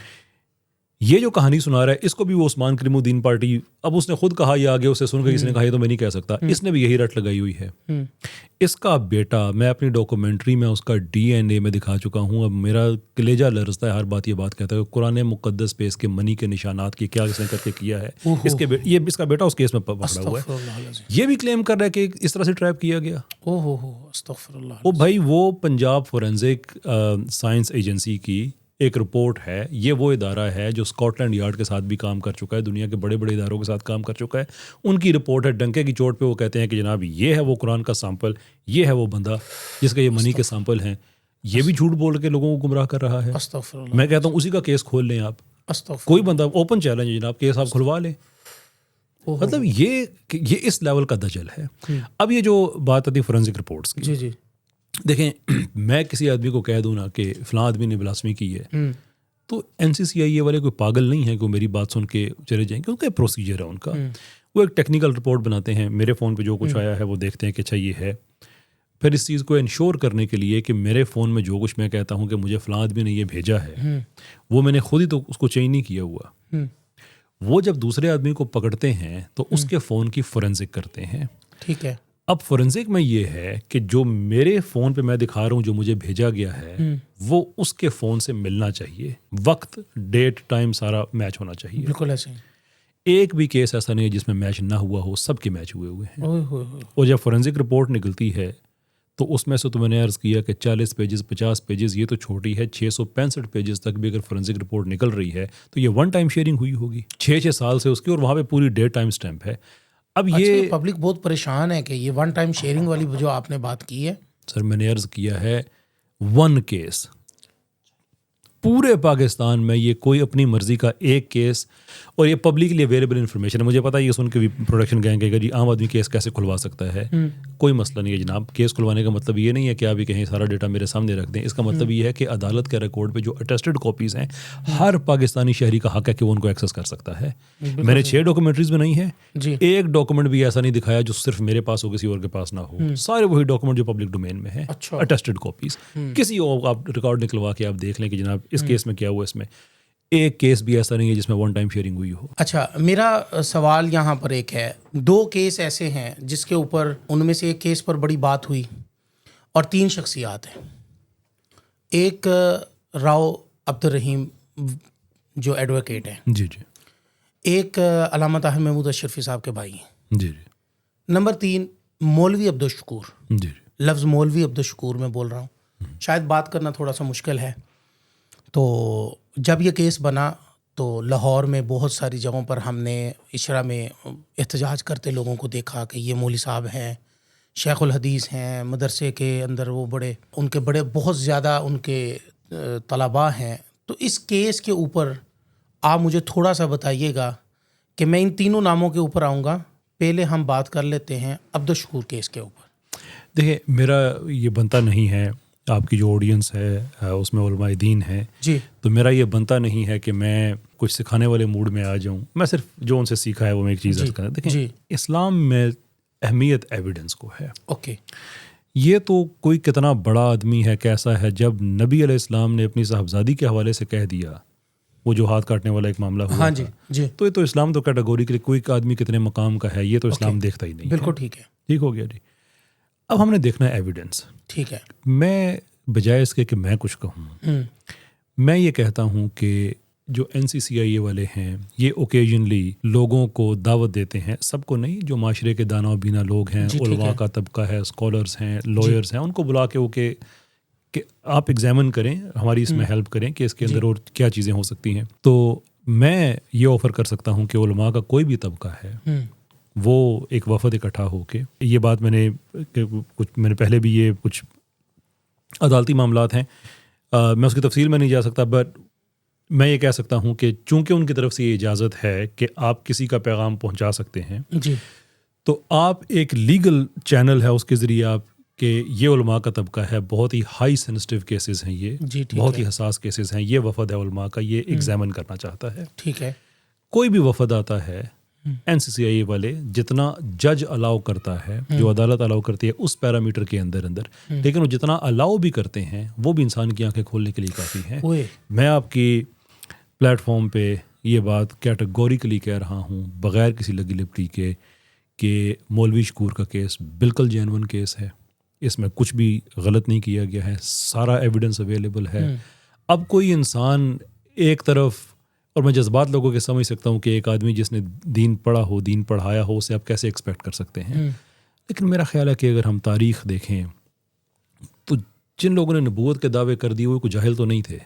یہ جو کہانی سنا رہا ہے اس کو بھی وہ عثمان کریم الدین پارٹی, اب اس نے خود کہا یہ آگے اسے سن کے کسی نے کہا یہ تو میں نہیں کہہ سکتا, اس نے بھی یہی رٹ لگائی ہوئی ہے. اس کا بیٹا, میں اپنی ڈاکومنٹری میں اس کا DNA میں دکھا چکا ہوں, اب میرا کلیجہ لرزتا ہے ہر بات یہ بات کہتا ہے. قرآن مقدس پہ اس کے منی کے نشانات کی کیا اس نے کر کے کیا ہے. اس کا بیٹا اس کیس میں پکڑا ہوا ہے, یہ بھی کلیم کر رہا ہے کہ اس طرح سے ٹریپ کیا گیا. استغفر اللہ. وہ بھائی وہ پنجاب فورینسک سائنس ایجنسی کی ایک رپورٹ ہے, یہ وہ ادارہ ہے جو اسکاٹ لینڈ یارڈ کے ساتھ بھی کام کر چکا ہے, دنیا کے بڑے بڑے اداروں کے ساتھ کام کر چکا ہے. ان کی رپورٹ ہے, ڈنکے کی چوٹ پہ وہ کہتے ہیں کہ جناب یہ ہے وہ قرآن کا سیمپل, یہ ہے وہ بندہ جس کا یہ منی کے سیمپل ہیں. یہ بھی جھوٹ بول کے لوگوں کو گمراہ کر رہا ہے. میں کہتا ہوں اسی کا کیس کھول لیں آپ, کوئی بندہ اوپن چیلنج ہے جناب, کیس آپ کھلوا لیں. مطلب یہ اس لیول کا دجل ہے. اب یہ جو بات آتی فورینسک رپورٹس کی, جی جی دیکھیں میں کسی آدمی کو کہہ دوں نا کہ فلاں آدمی نے بلاسفمی کی ہے تو NCCI والے کوئی پاگل نہیں ہے کہ وہ میری بات سن کے چلے جائیں, کیونکہ پروسیجر ہے ان کا. وہ ایک ٹیکنیکل رپورٹ بناتے ہیں, میرے فون پہ جو کچھ آیا ہے وہ دیکھتے ہیں کہ اچھا یہ ہے. پھر اس چیز کو انشور کرنے کے لیے کہ میرے فون میں جو کچھ میں کہتا ہوں کہ مجھے فلاں آدمی نے یہ بھیجا ہے وہ میں نے خود ہی تو اس کو چینج نہیں کیا ہوا. وہ جب دوسرے آدمی کو پکڑتے ہیں تو اس کے فون کی فورینسک کرتے ہیں. ٹھیک ہے. اب فورنزک میں یہ ہے کہ جو میرے فون پہ میں دکھا رہا ہوں جو مجھے بھیجا گیا ہے وہ اس کے فون سے ملنا چاہیے, وقت ڈیٹ ٹائم سارا میچ ہونا چاہیے. بالکل ایسے ہی. ایک بھی کیس ایسا نہیں ہے جس میں میچ نہ ہوا ہو, سب کے میچ ہوئے ہیں. اوئے ہوئے ہوئے. اور جب فورنزک رپورٹ نکلتی ہے تو اس میں سے تو میں نے عرض کیا کہ 40 پیجز 50 پیجز یہ تو چھوٹی ہے, 665 پیجز تک بھی اگر فورنزک رپورٹ نکل رہی ہے تو یہ ون ٹائم شیئرنگ ہوئی ہوگی 6 سال سے اس کی, اور وہاں پہ پوری ڈیٹ ٹائم سٹیمپ ہے. اب یہ پبلک بہت پریشان ہے کہ یہ ون ٹائم شیئرنگ والی جو آپ نے بات کی ہے. سر میں نے عرض کیا ہے 1 کیس پورے پاکستان میں, یہ کوئی اپنی مرضی کا ایک کیس, اور یہ پبلکلی اویلیبل انفارمیشن ہے. مجھے پتا ہے یہ سن کے بھی پروڈکشن کہیں گے کہ جی عام آدمی کیس کیسے کھلوا سکتا ہے. کوئی مسئلہ نہیں ہے جناب. کیس کھلوانے کا مطلب یہ نہیں ہے کہ آپ بھی کہیں سارا ڈیٹا میرے سامنے رکھ دیں. اس کا مطلب یہ ہے کہ عدالت کے ریکارڈ پہ جو اٹیسٹڈ کاپیز ہیں ہر پاکستانی شہری کا حق ہے کہ وہ ان کو ایکسیس کر سکتا ہے. میں نے 6 ڈاکومنٹریز بنائی ہیں, ایک ڈاکومنٹ بھی ایسا نہیں دکھایا جو صرف میرے پاس ہو کسی اور کے پاس نہ ہو. سارے وہی ڈاکومنٹ جو پبلک ڈومین میں ہیں, اٹیسٹڈ کاپیز. کسی اور آپ ریکارڈ نکلوا کے آپ دیکھ لیں کہ جناب اس کیس میں کیا ہوا. اس میں ایک کیس بھی ایسا نہیں ہے جس میں ون ٹائم شیئرنگ ہوئی ہو. اچھا, میرا سوال یہاں پر ایک ہے, 2 کیس ایسے ہیں جس کے اوپر ان میں سے ایک کیس پر بڑی بات ہوئی اور 3 شخصیات ہیں. ایک راؤ عبد الرحیم جو ایڈوکیٹ ہیں, جی جی. ایک علامہ طاہر محمود اشرفی صاحب کے بھائی ہیں. جی جی. نمبر 3 مولوی عبدالشکور. جی جی. لفظ مولوی عبدالشکور میں بول رہا ہوں, شاید بات کرنا تھوڑا سا مشکل ہے. تو جب یہ کیس بنا تو لاہور میں بہت ساری جگہوں پر ہم نے اشرا میں احتجاج کرتے لوگوں کو دیکھا کہ یہ مولوی صاحب ہیں, شیخ الحدیث ہیں, مدرسے کے اندر وہ بڑے ان کے بڑے بہت زیادہ ان کے طلباء ہیں. تو اس کیس کے اوپر آپ مجھے تھوڑا سا بتائیے گا کہ میں ان تینوں ناموں کے اوپر آؤں گا. پہلے ہم بات کر لیتے ہیں عبدالشکور کیس کے اوپر. دیکھیں, میرا یہ بنتا نہیں ہے, آپ کی جو آڈینس ہے اس میں علماء دین ہے جی, تو میرا یہ بنتا نہیں ہے کہ میں کچھ سکھانے والے موڈ میں آ جاؤں. میں صرف جو ان سے سیکھا ہے وہ میں ایک چیز کرتا. دیکھیں, اسلام میں اہمیت ایویڈنس کو ہے. اوکے, یہ تو کوئی کتنا بڑا آدمی ہے کیسا ہے, جب نبی علیہ السلام نے اپنی صاحبزادی کے حوالے سے کہہ دیا, وہ جو ہاتھ کاٹنے والا ایک معاملہ ہوا, ہاں جی جی, تو یہ تو اسلام تو کیٹیگوری کے لیے کوئی آدمی کتنے مقام کا ہے یہ تو اسلام دیکھتا ہی نہیں. بالکل ٹھیک ہے, ٹھیک ہو گیا جی. اب ہم نے دیکھنا ہے ایویڈنس. ٹھیک ہے. میں بجائے اس کے کہ میں کچھ کہوں, میں یہ کہتا ہوں کہ جو NCCIA والے ہیں یہ اوکیجنلی لوگوں کو دعوت دیتے ہیں, سب کو نہیں, جو معاشرے کے دانا و بینا لوگ ہیں, علماء کا طبقہ ہے, اسکالرس ہیں, لائرس ہیں, ان کو بلا کے وہ کہ آپ ایگزامن کریں, ہماری اس میں ہیلپ کریں کہ اس کے اندر اور کیا چیزیں ہو سکتی ہیں. تو میں یہ آفر کر سکتا ہوں کہ علماء کا کوئی بھی طبقہ ہے وہ ایک وفد اکٹھا ہو کے, یہ بات میں نے پہلے بھی یہ کچھ عدالتی معاملات ہیں, میں اس کی تفصیل میں نہیں جا سکتا, بٹ میں یہ کہہ سکتا ہوں کہ چونکہ ان کی طرف سے یہ اجازت ہے کہ آپ کسی کا پیغام پہنچا سکتے ہیں, جی, تو آپ ایک لیگل چینل ہے اس کے ذریعے آپ کہ یہ علماء کا طبقہ ہے, بہت ہی ہائی سینسٹیو کیسز ہیں یہ, بہت ہی حساس کیسز ہیں, یہ وفد ہے علماء کا, یہ ایگزامن کرنا چاہتا ہے. ٹھیک ہے. کوئی بھی وفد آتا ہے, NCCIA والے جتنا جج الاؤ کرتا ہے, جو عدالت الاؤ کرتی ہے اس پیرامیٹر کے اندر, لیکن وہ جتنا الاؤ بھی کرتے ہیں وہ بھی انسان کی آنکھیں کھولنے کے لیے کافی ہیں. میں آپ کی پلیٹ فارم پہ یہ بات کیٹیگوریکلی کہہ رہا ہوں بغیر کسی لگی لپٹی کے کہ مولوی شکور کا کیس بالکل جینون کیس ہے, اس میں کچھ بھی غلط نہیں کیا گیا ہے, سارا ایویڈنس اویلیبل ہے. اب کوئی انسان ایک طرف, اور میں جذبات لوگوں کے سمجھ سکتا ہوں کہ ایک آدمی جس نے دین پڑھا ہو, دین پڑھایا ہو, اسے آپ کیسے ایکسپیکٹ کر سکتے ہیں, لیکن میرا خیال ہے کہ اگر ہم تاریخ دیکھیں تو جن لوگوں نے نبوت کے دعوے کر دیے وہ کوئی جاہل تو نہیں تھے,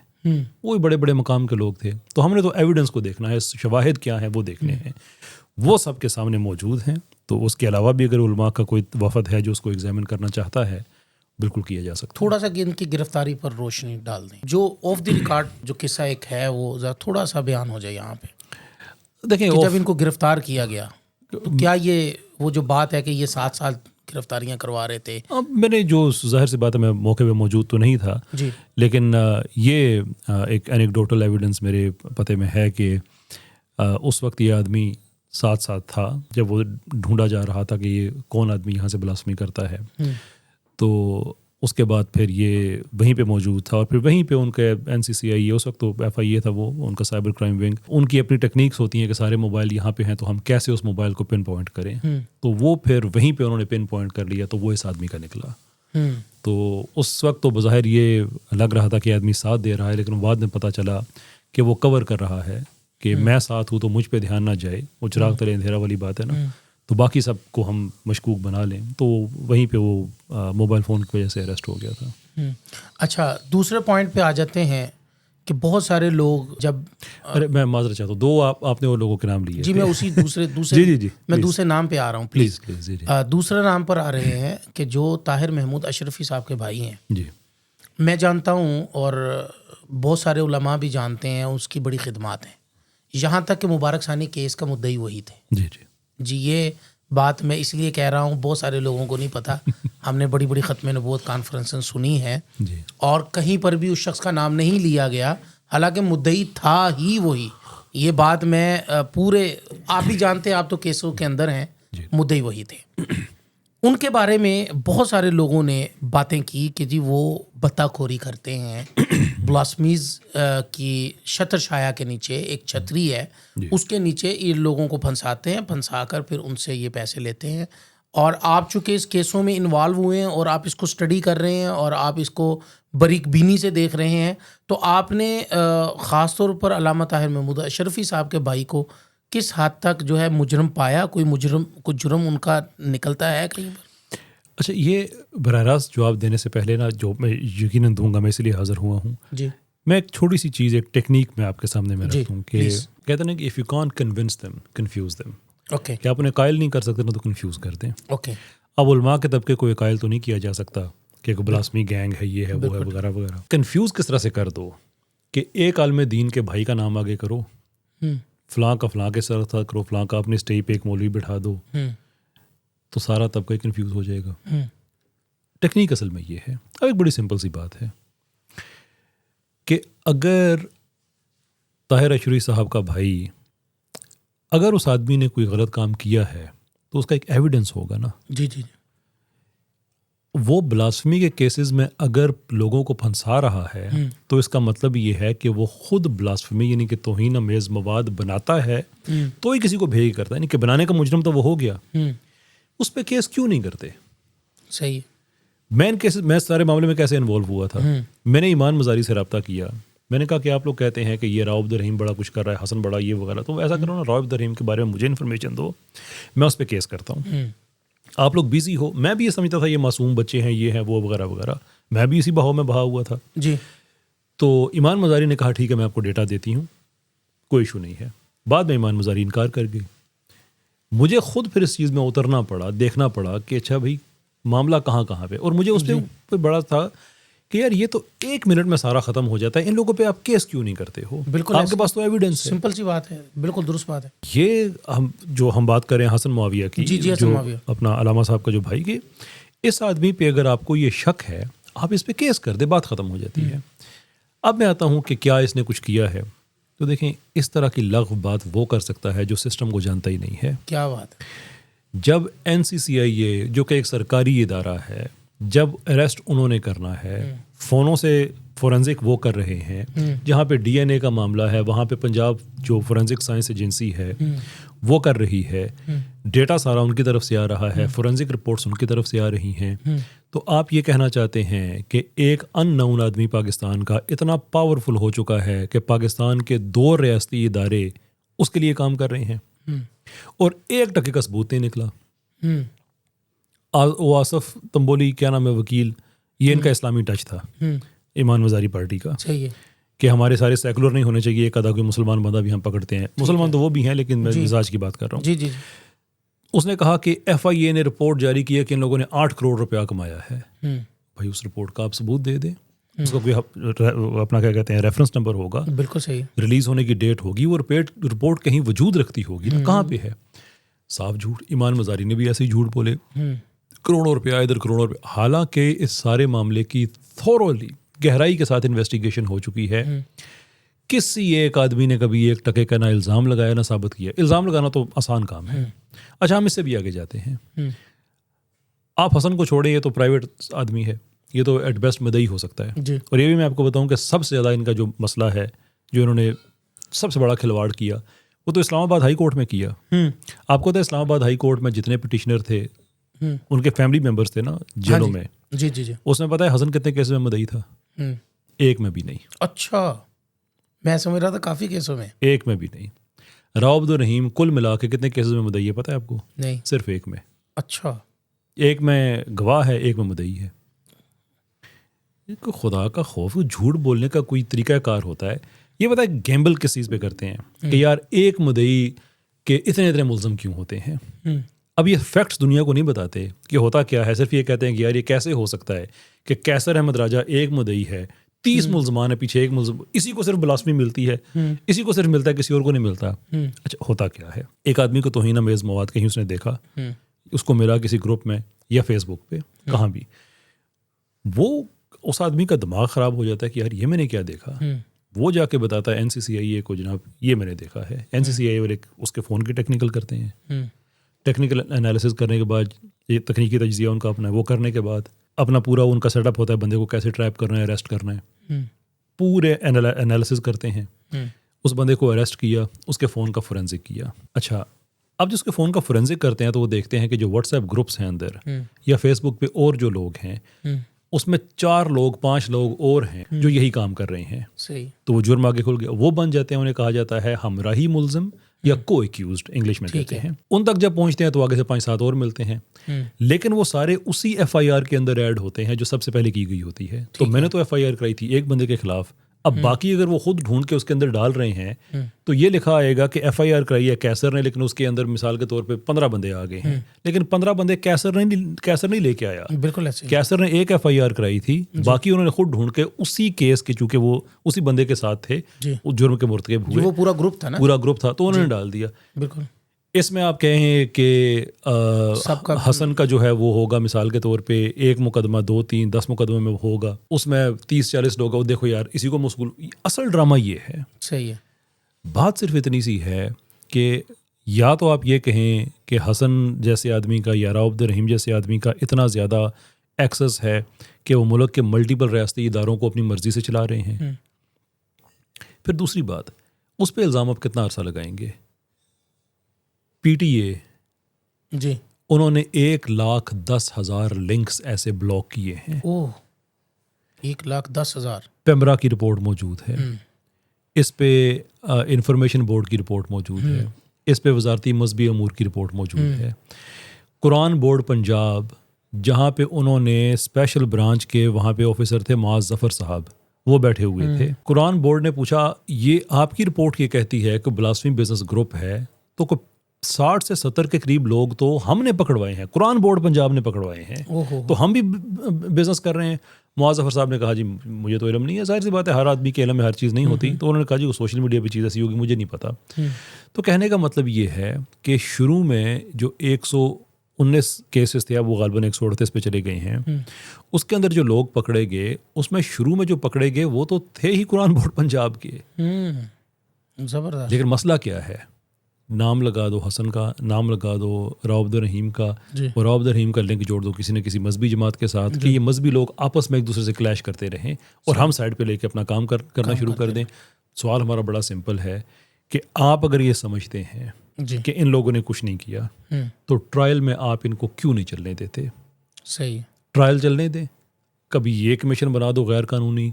وہ بڑے بڑے مقام کے لوگ تھے. تو ہم نے تو ایویڈنس کو دیکھنا ہے, شواہد کیا ہیں وہ دیکھنے ہیں, وہ سب کے سامنے موجود ہیں. تو اس کے علاوہ بھی اگر علماء کا کوئی وفد ہے جو اس کو ایگزامن کرنا چاہتا ہے بالکل کیا جا سکتا. تھوڑا سا کہ ان کی گرفتاری پر روشنی ڈال دیں, جو آف دی ریکارڈ جو قصہ ایک ہے وہ ذرا تھوڑا سا بیان ہو جائے یہاں پہ. دیکھیں, جب ان کو گرفتار کیا گیا تو کیا یہ وہ جو بات ہے کہ یہ 7 سال گرفتاریاں کروا رہے تھے, میں نے جو ظاہر سی بات ہے میں موقع پہ موجود تو نہیں تھا, جی, لیکن یہ ایک اینیکڈوٹل ایویڈنس میرے پتے میں ہے کہ اس وقت یہ آدمی ساتھ تھا جب وہ ڈھونڈا جا رہا تھا کہ یہ کون آدمی یہاں سے بلاسفمی کرتا ہے. تو اس کے بعد پھر یہ وہیں پہ موجود تھا اور پھر وہیں پہ ان کے NCCI اس وقت تو FIA تھا وہ ان کا سائبر کرائم ونگ, ان کی اپنی ٹیکنیکس ہوتی ہیں کہ سارے موبائل یہاں پہ ہیں تو ہم کیسے اس موبائل کو پن پوائنٹ کریں. تو وہ پھر وہیں پہ انہوں نے پن پوائنٹ کر لیا تو وہ اس آدمی کا نکلا. تو اس وقت تو بظاہر یہ لگ رہا تھا کہ آدمی ساتھ دے رہا ہے, لیکن بعد میں پتہ چلا کہ وہ کور کر رہا ہے کہ میں ساتھ ہوں تو مجھ پہ دھیان نہ جائے, وہ چراغ تلے اندھیرا والی بات ہے نا, تو باقی سب کو ہم مشکوک بنا لیں. تو وہیں پہ وہ موبائل فون کی وجہ سے اریسٹ ہو گیا تھا. اچھا, دوسرے پوائنٹ پہ آ جاتے ہیں کہ بہت سارے لوگ جب ارے میں معذرت چاہتا ہوں, دو آپ نے وہ لوگوں کے نام لیے. جی میں اسی دوسرے جی میں دوسرے نام پہ آ رہا ہوں پلیز. پلیز دوسرے نام پر آ رہے ہیں کہ جو طاہر محمود اشرفی صاحب کے بھائی ہیں. جی میں جانتا ہوں اور بہت سارے علماء بھی جانتے ہیں, اس کی بڑی خدمات ہیں, یہاں تک کہ مبارک ثانی کیس کا مدعی وہی تھے. جی یہ بات میں اس لیے کہہ رہا ہوں, بہت سارے لوگوں کو نہیں پتہ. ہم نے بڑی بڑی ختم نبوت کانفرنسیں سنی ہیں اور کہیں پر بھی اس شخص کا نام نہیں لیا گیا, حالانکہ مدعی تھا ہی وہی. یہ بات میں پورے آپ بھی جانتے ہیں, آپ تو کیسوں کے اندر ہیں, مدعی وہی تھے. ان کے بارے میں بہت سارے لوگوں نے باتیں کی کہ جی وہ بتہ خوری کرتے ہیں. بلاسمیز کی چھتر چھایا کے نیچے ایک چھتری ہے, اس کے نیچے ان لوگوں کو پھنساتے ہیں, پھنسا کر پھر ان سے یہ پیسے لیتے ہیں. اور آپ چونکہ اس کیسوں میں انوالو ہوئے ہیں اور آپ اس کو اسٹڈی کر رہے ہیں اور آپ اس کو باریک بینی سے دیکھ رہے ہیں, تو آپ نے خاص طور پر علامہ طاہر محمود اشرفی صاحب کے بھائی کو کس حد تک جو ہے مجرم پایا؟ کوئی جرم ان کا نکلتا ہے کہیں پر؟ اچھا, یہ براہ راست جواب دینے سے پہلے نا, جو میں یقیناً دوں گا, میں اس لیے حاضر ہوا ہوں, جی میں ایک چھوٹی سی چیز, ایک ٹیکنیک میں آپ کے سامنے میں رکھتا ہوں کہ کہتے ہیں نا کہ if you can't convince them confuse them. Okay, کہ آپ انہیں قائل نہیں کر سکتے نا تو کنفیوز کر دیں. اوکے, اب علماء کے طبقے کو یہ قائل تو نہیں کیا جا سکتا کہ ایک بلاسمی گینگ ہے, یہ ہے, وہ ہے, وغیرہ وغیرہ. کنفیوز کس طرح سے کر دو کہ ایک عالم دین کے بھائی کا نام آگے کرو, فلاں کا فلاں کے ساتھ کرو, فلاں کا اپنے اسٹیج پہ ایک مولوی بٹھا دو, تو سارا طبقہ کنفیوز ہو جائے گا. ٹیکنیک اصل میں یہ ہے. اب ایک بڑی سمپل سی بات ہے کہ اگر طاہر اشرفی صاحب کا بھائی, اگر اس آدمی نے کوئی غلط کام کیا ہے تو اس کا ایک ایویڈنس ہوگا نا. جی جی. وہ بلاسفمی کے کیسز میں اگر لوگوں کو پھنسا رہا ہے تو اس کا مطلب یہ ہے کہ وہ خود بلاسفمی یعنی کہ توہین آمیز مواد بناتا ہے, تو ہی کسی کو بھیج کرتا ہے. یعنی کہ بنانے کا مجرم تو وہ ہو گیا, اس پہ کیس کیوں نہیں کرتے؟ صحیح. میں سارے معاملے میں کیسے انوالو ہوا تھا؟ میں نے ایمان مزاری سے رابطہ کیا. میں نے کہا کہ آپ لوگ کہتے ہیں کہ یہ راؤ عبد الرحیم بڑا کچھ کر رہا ہے, حسن بڑا یہ وغیرہ, تو ایسا کرو نا, راؤ عبد الرحیم کے بارے میں مجھے انفارمیشن دو, میں اس پہ کیس کرتا ہوں. آپ لوگ بیزی ہو, میں بھی یہ سمجھتا تھا یہ معصوم بچے ہیں, یہ ہیں, وہ وغیرہ وغیرہ, میں بھی اسی بہاؤ میں بہا ہوا تھا. جی. تو ایمان مزاری نے کہا ٹھیک ہے میں آپ کو ڈیٹا دیتی ہوں, کوئی ایشو نہیں ہے. بعد میں ایمان مزاری انکار کر گئی. مجھے خود پھر اس چیز میں اترنا پڑا, دیکھنا پڑا کہ اچھا بھائی معاملہ کہاں پہ, اور مجھے اس پہ بڑا تھا کہ یار یہ تو 1 منٹ میں سارا ختم ہو جاتا ہے, ان لوگوں پہ آپ کیس کیوں نہیں کرتے ہو؟ بالکل, آپ کے پاس تو ایویڈنس ہے. سمپل سی بات ہے, بالکل درست بات ہے. یہ ہم بات کریں حسن معاویہ کی, جی جو اپنا علامہ صاحب کا جو بھائی, کے اس آدمی پہ اگر آپ کو یہ شک ہے آپ اس پہ کیس کر دیں, بات ختم ہو جاتی ہے. اب میں آتا ہوں کہ کیا اس نے کچھ کیا ہے, تو دیکھیں اس طرح کی لغو بات وہ کر سکتا ہے جو سسٹم کو جانتا ہی نہیں ہے. کیا بات ہے. جب NCCI جو کہ ایک سرکاری ادارہ ہے, جب اریسٹ انہوں نے کرنا ہے, فونوں سے فورنزک وہ کر رہے ہیں, جہاں پہ DNA کا معاملہ ہے وہاں پہ پنجاب جو فورنزک سائنس ایجنسی ہے وہ کر رہی ہے, ڈیٹا سارا ان کی طرف سے آ رہا ہے, فورنزک رپورٹس ان کی طرف سے آ رہی ہیں, تو آپ یہ کہنا چاہتے ہیں کہ ایک ان نون آدمی پاکستان کا اتنا پاورفل ہو چکا ہے کہ پاکستان کے 2 ریاستی ادارے اس کے لیے کام کر رہے ہیں اور 1 ٹکے کا ثبوت نہیں نکلا. آصف تنبولی کیا نام ہے وکیل, یہ ان کا اسلامی ٹچ تھا ایمان مزاری پارٹی کا, کہ ہمارے سارے سیکولر نہیں ہونے چاہیے, ایک آدھا کوئی مسلمان بندہ بھی ہم پکڑتے ہیں, مسلمان تو وہ بھی ہیں لیکن میں مزاج کی بات کر رہا ہوں. جی. اس نے کہا کہ FIA نے رپورٹ جاری کی ہے کہ ان لوگوں نے 8 کروڑ روپیہ کمایا ہے. بھائی اس رپورٹ کا آپ ثبوت دے دیں, اس کا کوئی اپنا کیا کہتے ہیں ریفرنس نمبر ہوگا, بالکل صحیح, ریلیز ہونے کی ڈیٹ ہوگی, وہ رپورٹ کہیں وجود رکھتی ہوگی نا, کہاں پہ ہے؟ صاف جھوٹ. ایمان مزاری نے بھی ایسے ہی جھوٹ بولے, کروڑوں روپیہ ادھر, کروڑوں روپیہ, حالانکہ اس سارے معاملے کی تھورولی گہرائی کے ساتھ انویسٹیگیشن ہو چکی ہے. کسی ایک آدمی نے کبھی 1 ٹکے کا نہ الزام لگایا نہ ثابت کیا. الزام لگانا تو آسان کام ہے. اچھا ہم اس سے بھی آگے جاتے ہیں. آپ حسن کو چھوڑیں, یہ تو پرائیویٹ آدمی ہے, یہ تو ایٹ بیسٹ مدعی ہو سکتا ہے. جی. اور یہ بھی میں آپ کو بتاؤں کہ سب سے زیادہ ان کا جو مسئلہ ہے جو انہوں نے سب سے بڑا کھلواڑ کیا وہ تو اسلام آباد ہائی کورٹ میں کیا. آپ کو تو اسلام آباد ہائی کورٹ میں جتنے پٹیشنر تھے ان کے فیملی ممبرس تھے نا جیلوں میں. جی جی جی. اس میں پتہ ہے حسن کتنے کیسز میں مدعی تھا؟ ایک میں بھی نہیں. اچھا میں سمجھ رہا تھا کافی کیسوں میں. ایک میں بھی نہیں. راؤ عبدالرحیم کل ملا کے کتنے کیسز میں مدعی ہے پتہ ہے آپ کو؟ نہیں. صرف ایک میں. اچھا. ایک میں گواہ ہے ایک میں مدعی ہے. خدا کا خوف جھوٹ بولنے کا کوئی طریقہ کار ہوتا ہے. یہ پتہ ہے گیمبل کس چیز پہ کرتے ہیں کہ یار ایک مدعی کے اتنے ملزم کیوں ہوتے ہیں. اب یہ فیکٹس دنیا کو نہیں بتاتے کہ ہوتا کیا ہے. صرف یہ کہتے ہیں کہ یار یہ کیسے ہو سکتا ہے کہ کیسر احمد راجہ ایک مدعی ہے 30 ملزمان ہے پیچھے ایک ملزم, اسی کو صرف بلاسفمی ملتی ہے, اسی کو صرف ملتا ہے کسی اور کو نہیں ملتا. اچھا ہوتا کیا ہے؟ ایک آدمی کو توہین آمیز مواد کہیں اس نے دیکھا, اس کو ملا کسی گروپ میں یا فیس بک پہ کہاں بھی, وہ اس آدمی کا دماغ خراب ہو جاتا ہے کہ یار یہ میں نے کیا دیکھا. وہ جا کے بتاتا ہے NCCIA کو جناب یہ میں نے دیکھا ہے. NCCIA والے اس کے فون کی ٹیکنیکل کرتے ہیں, ٹیکنیکل انالیسز کرنے کے بعد یہ تکنیکی تجزیہ ان کا اپنا ہے, وہ کرنے کے بعد اپنا پورا ان کا سیٹ اپ ہوتا ہے بندے کو کیسے ٹریپ کرنا ہے, اریسٹ کرنا ہے, پورے انالیسز کرتے ہیں. اس بندے کو اریسٹ کیا, اس کے فون کا فورینزک کیا. اچھا اب جس کے فون کا فورینزک کرتے ہیں تو وہ دیکھتے ہیں کہ جو واٹس ایپ گروپس ہیں اندر یا فیس بک پہ اور جو لوگ ہیں اس میں 4 لوگ 5 لوگ اور ہیں جو یہی کام کر رہے ہیں. صحیح. تو وہ جرم آگے کھل گیا, وہ بن جاتے ہیں. انہیں کہا جاتا ہے ہمراہی ملزم یا کو ایکیوزڈ انگلش میں کہتے ہیں. ان تک جب پہنچتے ہیں تو آگے سے 5-7 اور ملتے ہیں, لیکن وہ سارے اسی FIR کے اندر ایڈ ہوتے ہیں جو سب سے پہلے کی گئی ہوتی ہے. تو میں نے تو FIR کرائی تھی ایک بندے کے خلاف, اب باقی اگر وہ خود ڈھونڈ کے اس کے اندر ڈال رہے ہیں تو یہ لکھا آئے گا کہ FIR کرائی ہے کیسر نے, لیکن اس کے اندر مثال کے طور پہ 15 بندے آ گئے ہیں, لیکن 15 بندے کیسر نہیں لے کے آیا. بالکل ایسے. کیسر نے ایک FIR کرائی تھی, باقی انہوں نے خود ڈھونڈ کے اسی کیس کے, چونکہ وہ اسی بندے کے ساتھ تھے اس جرم کے مرتکب ہوئے, وہ پورا گروپ تھا نا, پورا گروپ تھا, تو انہوں نے ڈال دیا. بالکل. اس میں آپ کہیں کہ حسن کا جو ہے وہ ہوگا مثال کے طور پہ 1 مقدمہ 2 3 10 مقدمے میں ہوگا, اس میں 30-40 لوگ, دیکھو یار اسی کو مشغول. اصل ڈرامہ یہ ہے. صحیح ہے. بات صرف اتنی سی ہے کہ یا تو آپ یہ کہیں کہ حسن جیسے آدمی کا یا راؤ عبدالرحیم جیسے آدمی کا اتنا زیادہ ایکسس ہے کہ وہ ملک کے ملٹیپل ریاستی اداروں کو اپنی مرضی سے چلا رہے ہیں. پھر دوسری بات, اس پہ الزام آپ کتنا عرصہ لگائیں گے؟ PTA جی انہوں نے 1,10,000 لنکس ایسے بلاک کیے ہیں. 1,10,000. پیمرا کی رپورٹ موجود ہے, اس پہ انفارمیشن بورڈ کی رپورٹ موجود ہے, اس پہ وزارتی مذہبی امور کی رپورٹ موجود ہے. قرآن بورڈ پنجاب جہاں پہ انہوں نے اسپیشل برانچ کے وہاں پہ آفیسر تھے معاذ ظفر صاحب, وہ بیٹھے ہوئے تھے. قرآن بورڈ نے پوچھا یہ آپ کی رپورٹ یہ کہتی ہے کہ بلاسفمی بزنس گروپ ہے, تو 60 سے 70 کے قریب لوگ تو ہم نے پکڑوائے ہیں, قرآن بورڈ پنجاب نے پکڑوائے ہیں, تو ہم بھی بزنس کر رہے ہیں. معاذ ظفر صاحب نے کہا جی مجھے تو علم نہیں ہے. ظاہر سی بات ہے ہر آدمی کے علم میں ہر چیز نہیں ہوتی, تو انہوں نے کہا جی وہ سوشل میڈیا پہ چیز ایسی ہوگی مجھے نہیں پتا. تو کہنے کا مطلب یہ ہے کہ شروع میں جو 119 کیسز تھے اب وہ غالباً 138 پہ چلے گئے ہیں, اس کے اندر جو لوگ پکڑے گئے اس میں شروع میں جو پکڑے گئے وہ تو تھے ہی قرآن بورڈ پنجاب کے. زبردست. لیکن مسئلہ کیا ہے؟ نام لگا دو حسن کا, نام لگا دو راؤ عبدالرحیم کا, اور راؤ عبدالرحیم کا لنک جوڑ دو کسی نہ کسی مذہبی جماعت کے ساتھ کہ یہ مذہبی لوگ آپس میں ایک دوسرے سے کلیش کرتے رہیں اور ہم سائڈ پہ لے کے اپنا کام کرنا شروع کر دیں. سوال ہمارا بڑا سمپل ہے کہ آپ اگر یہ سمجھتے ہیں کہ ان لوگوں نے کچھ نہیں کیا تو ٹرائل میں آپ ان کو کیوں نہیں چلنے دیتے؟ صحیح. ٹرائل چلنے دیں. کبھی یہ کمیشن بنا دو غیر قانونی,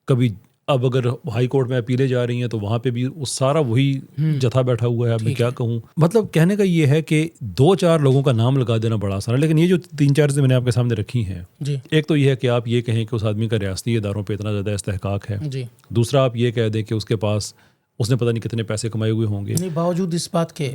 کبھی اب اگر ہائی کورٹ میں اپیلیں جا رہی ہیں تو وہاں پہ بھی سارا وہی جتھا بیٹھا ہوا ہے. اب میں کیا کہوں, مطلب کہنے کا یہ ہے کہ 2-4 لوگوں کا نام لگا دینا بڑا آسان ہے, لیکن یہ جو 3-4 چیزیں میں نے آپ کے سامنے رکھی ہیں, ایک تو یہ ہے کہ آپ یہ کہیں کہ اس آدمی کا ریاستی اداروں پہ اتنا زیادہ استحقاق ہے. دوسرا آپ یہ کہہ دیں کہ اس کے پاس اس نے پتہ نہیں کتنے پیسے کمائے ہوئے ہوں گے. باوجود اس بات کے